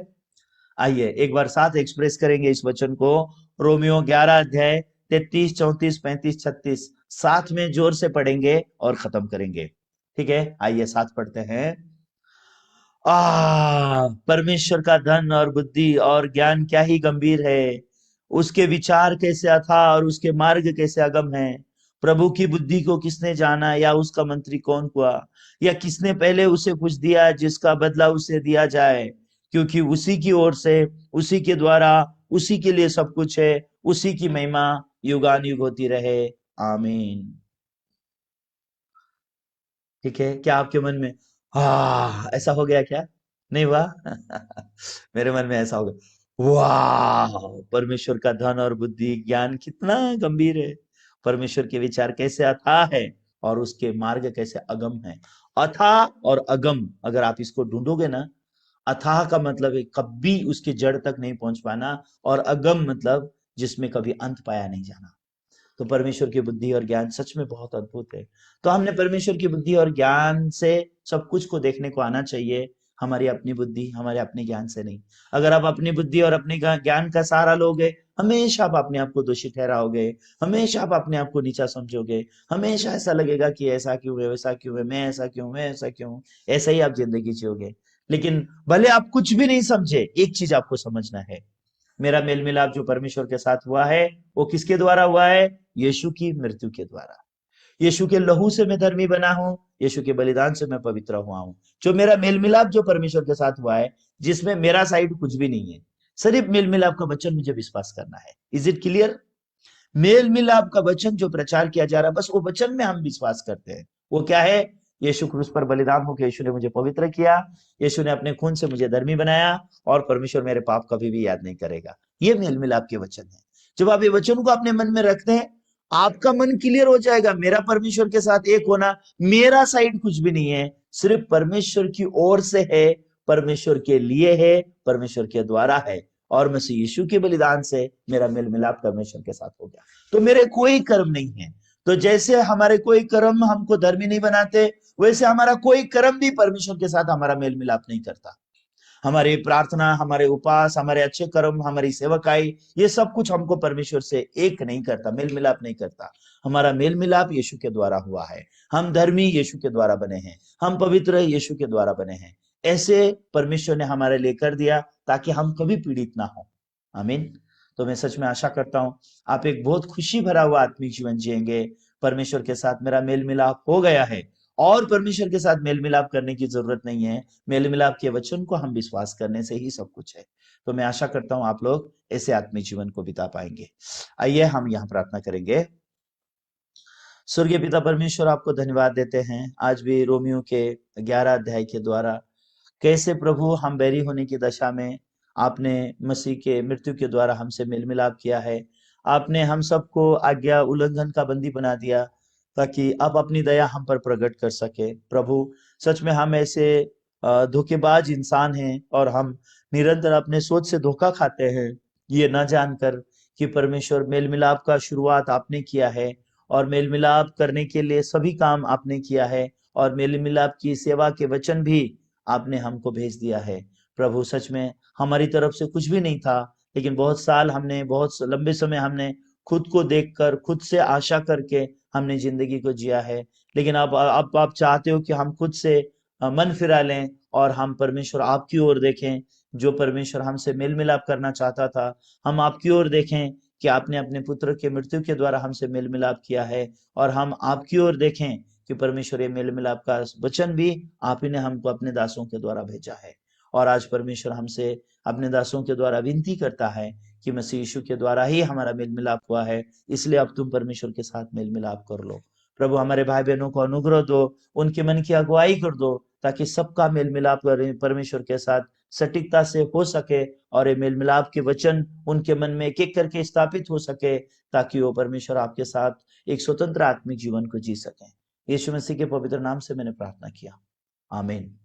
आइए एक बार साथ एक्सप्रेस करेंगे इस वचन को। रोमियो 11 अध्याय 33, 34, 35, 36 साथ में जोर से पढ़ेंगे और खत्म करेंगे। ठीक है, आइए साथ पढ़ते हैं। परमेश्वर का धन और बुद्धि और ज्ञान क्या ही गंभीर है, उसके विचार कैसे अथाह और उसके मार्ग कैसे अगम है। प्रभु की बुद्धि को किसने जाना, या उसका मंत्री कौन हुआ, या किसने पहले उसे कुछ दिया जिसका बदला उसे दिया जाए। क्योंकि उसी की ओर से, उसी के द्वारा, उसी के लिए सब कुछ है, उसी की महिमा युगानुयुग होती रहे, आमीन। ठीक है, क्या आपके मन में ऐसा हो गया? क्या नहीं हुआ? मेरे मन में ऐसा हो गया, वाह परमेश्वर का धन और बुद्धि ज्ञान कितना गंभीर है, परमेश्वर के विचार कैसे अथाह है और उसके मार्ग कैसे अगम है। अथाह और अगम अगर आप इसको ढूंढोगे ना, अथाह का मतलब है कभी उसके जड़ तक नहीं पहुंच पाना, और अगम मतलब जिसमें कभी अंत पाया नहीं जाना। तो परमेश्वर की बुद्धि और ज्ञान सच में बहुत अद्भुत है। तो हमने परमेश्वर की बुद्धि और ज्ञान से सब कुछ को देखने को आना चाहिए, हमारी अपनी बुद्धि, हमारे अपने ज्ञान से नहीं। अगर आप अपनी बुद्धि और अपने ज्ञान का सहारा लोगे, हमेशा आप अपने आप को दोषी ठहराओगे, हमेशा आप अपने आप को नीचा समझोगे, हमेशा ऐसा लगेगा कि ऐसा क्यों है, वैसा क्यों है, मैं ऐसा क्यों, मैं ऐसा क्यों, ऐसा ही आप जिंदगी जियोगे। लेकिन भले आप कुछ भी नहीं समझे, एक चीज आपको समझना है, मेरा मेल मिलाप जो परमेश्वर के साथ हुआ है वो किसके द्वारा हुआ है? यीशु की मृत्यु के द्वारा। यीशु के लहू से मैं धर्मी बना हूं, यीशु के बलिदान से मैं पवित्र हुआ हूं। जो मेरा मेल मिलाप जो परमेश्वर के साथ हुआ है, जिसमें मेरा साइड कुछ भी नहीं है, सिर्फ मेल मिलाप का वचन मुझे विश्वास करना है। Is it clear? मेल मिलाप का वचन जो प्रचार किया जा रहा है, बस वो वचन में हम विश्वास करते हैं। वो क्या है? यीशु क्रूस पर बलिदान होकर यीशु ने मुझे पवित्र किया, यीशु ने अपने खून से मुझे धर्मी बनाया, और परमेश्वर मेरे पाप कभी भी याद नहीं करेगा। ये मेल मिलाप के वचन है। जब आप ये वचन को अपने मन में रखते हैं, आपका मन क्लियर हो जाएगा। मेरा परमेश्वर के साथ एक होना, मेरा साइड कुछ भी नहीं है, सिर्फ परमेश्वर की ओर से है, परमेश्वर के लिए है, परमेश्वर के द्वारा है, और मसीह यीशु के बलिदान से मेरा मेल मिलाप परमेश्वर के साथ हो गया। तो मेरे कोई कर्म नहीं है। तो जैसे हमारे कोई कर्म हमको धर्मी नहीं बनाते, वैसे हमारा कोई कर्म भी परमेश्वर के साथ हमारा मेल मिलाप नहीं करता। हमारी प्रार्थना, हमारे उपास, हमारे अच्छे कर्म, हमारी सेवकाई, ये सब कुछ हमको परमेश्वर से एक नहीं करता, मेल मिलाप नहीं करता। हमारा मेल मिलाप यीशु के द्वारा हुआ है। हम धर्मी यीशु के द्वारा बने हैं, हम पवित्र यीशु के द्वारा बने हैं। ऐसे परमेश्वर ने हमारे लिए कर दिया ताकि हम कभी पीड़ित ना हो। आमीन। तो मैं सच में आशा करता हूं आप एक बहुत खुशी भरा हुआ आत्मिक जीवन जिएंगे। परमेश्वर के साथ मेरा मेल मिलाप हो गया है, और परमेश्वर के साथ मेल मिलाप करने की जरूरत नहीं है। मेल मिलाप के वचन को हम विश्वास करने से ही सब कुछ है। तो मैं आशा करता हूं आप लोग ऐसे आत्मिक जीवन को बिता पाएंगे। आइए हम यहाँ प्रार्थना करेंगे। स्वर्गीय पिता परमेश्वर, आपको धन्यवाद देते हैं आज भी रोमियो के 11 अध्याय के द्वारा कैसे प्रभु हम बैरी होने की दशा में आपने मसीह के मृत्यु के द्वारा हमसे मेल मिलाप किया है। आपने हम सबको आज्ञा उल्लंघन का बंदी बना दिया ताकि आप अपनी दया हम पर प्रकट कर सके। प्रभु, सच में हम ऐसे धोखेबाज इंसान हैं, और हम निरंतर अपने सोच से धोखा खाते हैं, ये न जानकर कि परमेश्वर मेल मिलाप का शुरुआत आपने किया है, और मेल मिलाप करने के लिए सभी काम आपने किया है, और मेल मिलाप की सेवा के वचन भी आपने हमको भेज दिया है। प्रभु, सच में हमारी तरफ से कुछ भी नहीं था, लेकिन बहुत साल हमने, बहुत लंबे समय हमने खुद को देखकर, खुद से आशा करके हमने जिंदगी को जिया है। लेकिन अब आप चाहते हो कि हम खुद से मन फिरा लें, और हम परमेश्वर आपकी ओर देखें। जो परमेश्वर हमसे मेल मिलाप करना चाहता था, हम आपकी ओर देखें कि आपने अपने पुत्र के मृत्यु के द्वारा हमसे मेल मिलाप किया है, और हम आपकी ओर देखें कि परमेश्वर ये मेल मिलाप का वचन भी आप ही ने हमको अपने दासों के द्वारा भेजा है। और आज परमेश्वर हमसे अपने दासों के द्वारा विनती करता है कि मसीह यीशु के द्वारा ही हमारा मेल मिलाप हुआ है, इसलिए अब तुम परमेश्वर के साथ मेल मिलाप कर लो। प्रभु, हमारे भाई बहनों को अनुग्रह दो, उनके मन की अगुवाई कर दो, ताकि सबका मेल मिलाप परमेश्वर के साथ सटीकता से हो सके, और ये मेल मिलाप के वचन उनके मन में एक एक करके स्थापित हो सके, ताकि वो परमेश्वर आपके साथ एक स्वतंत्र आत्मिक जीवन को जी सके। यीशु मसीह के पवित्र नाम से मैंने प्रार्थना किया, आमीन।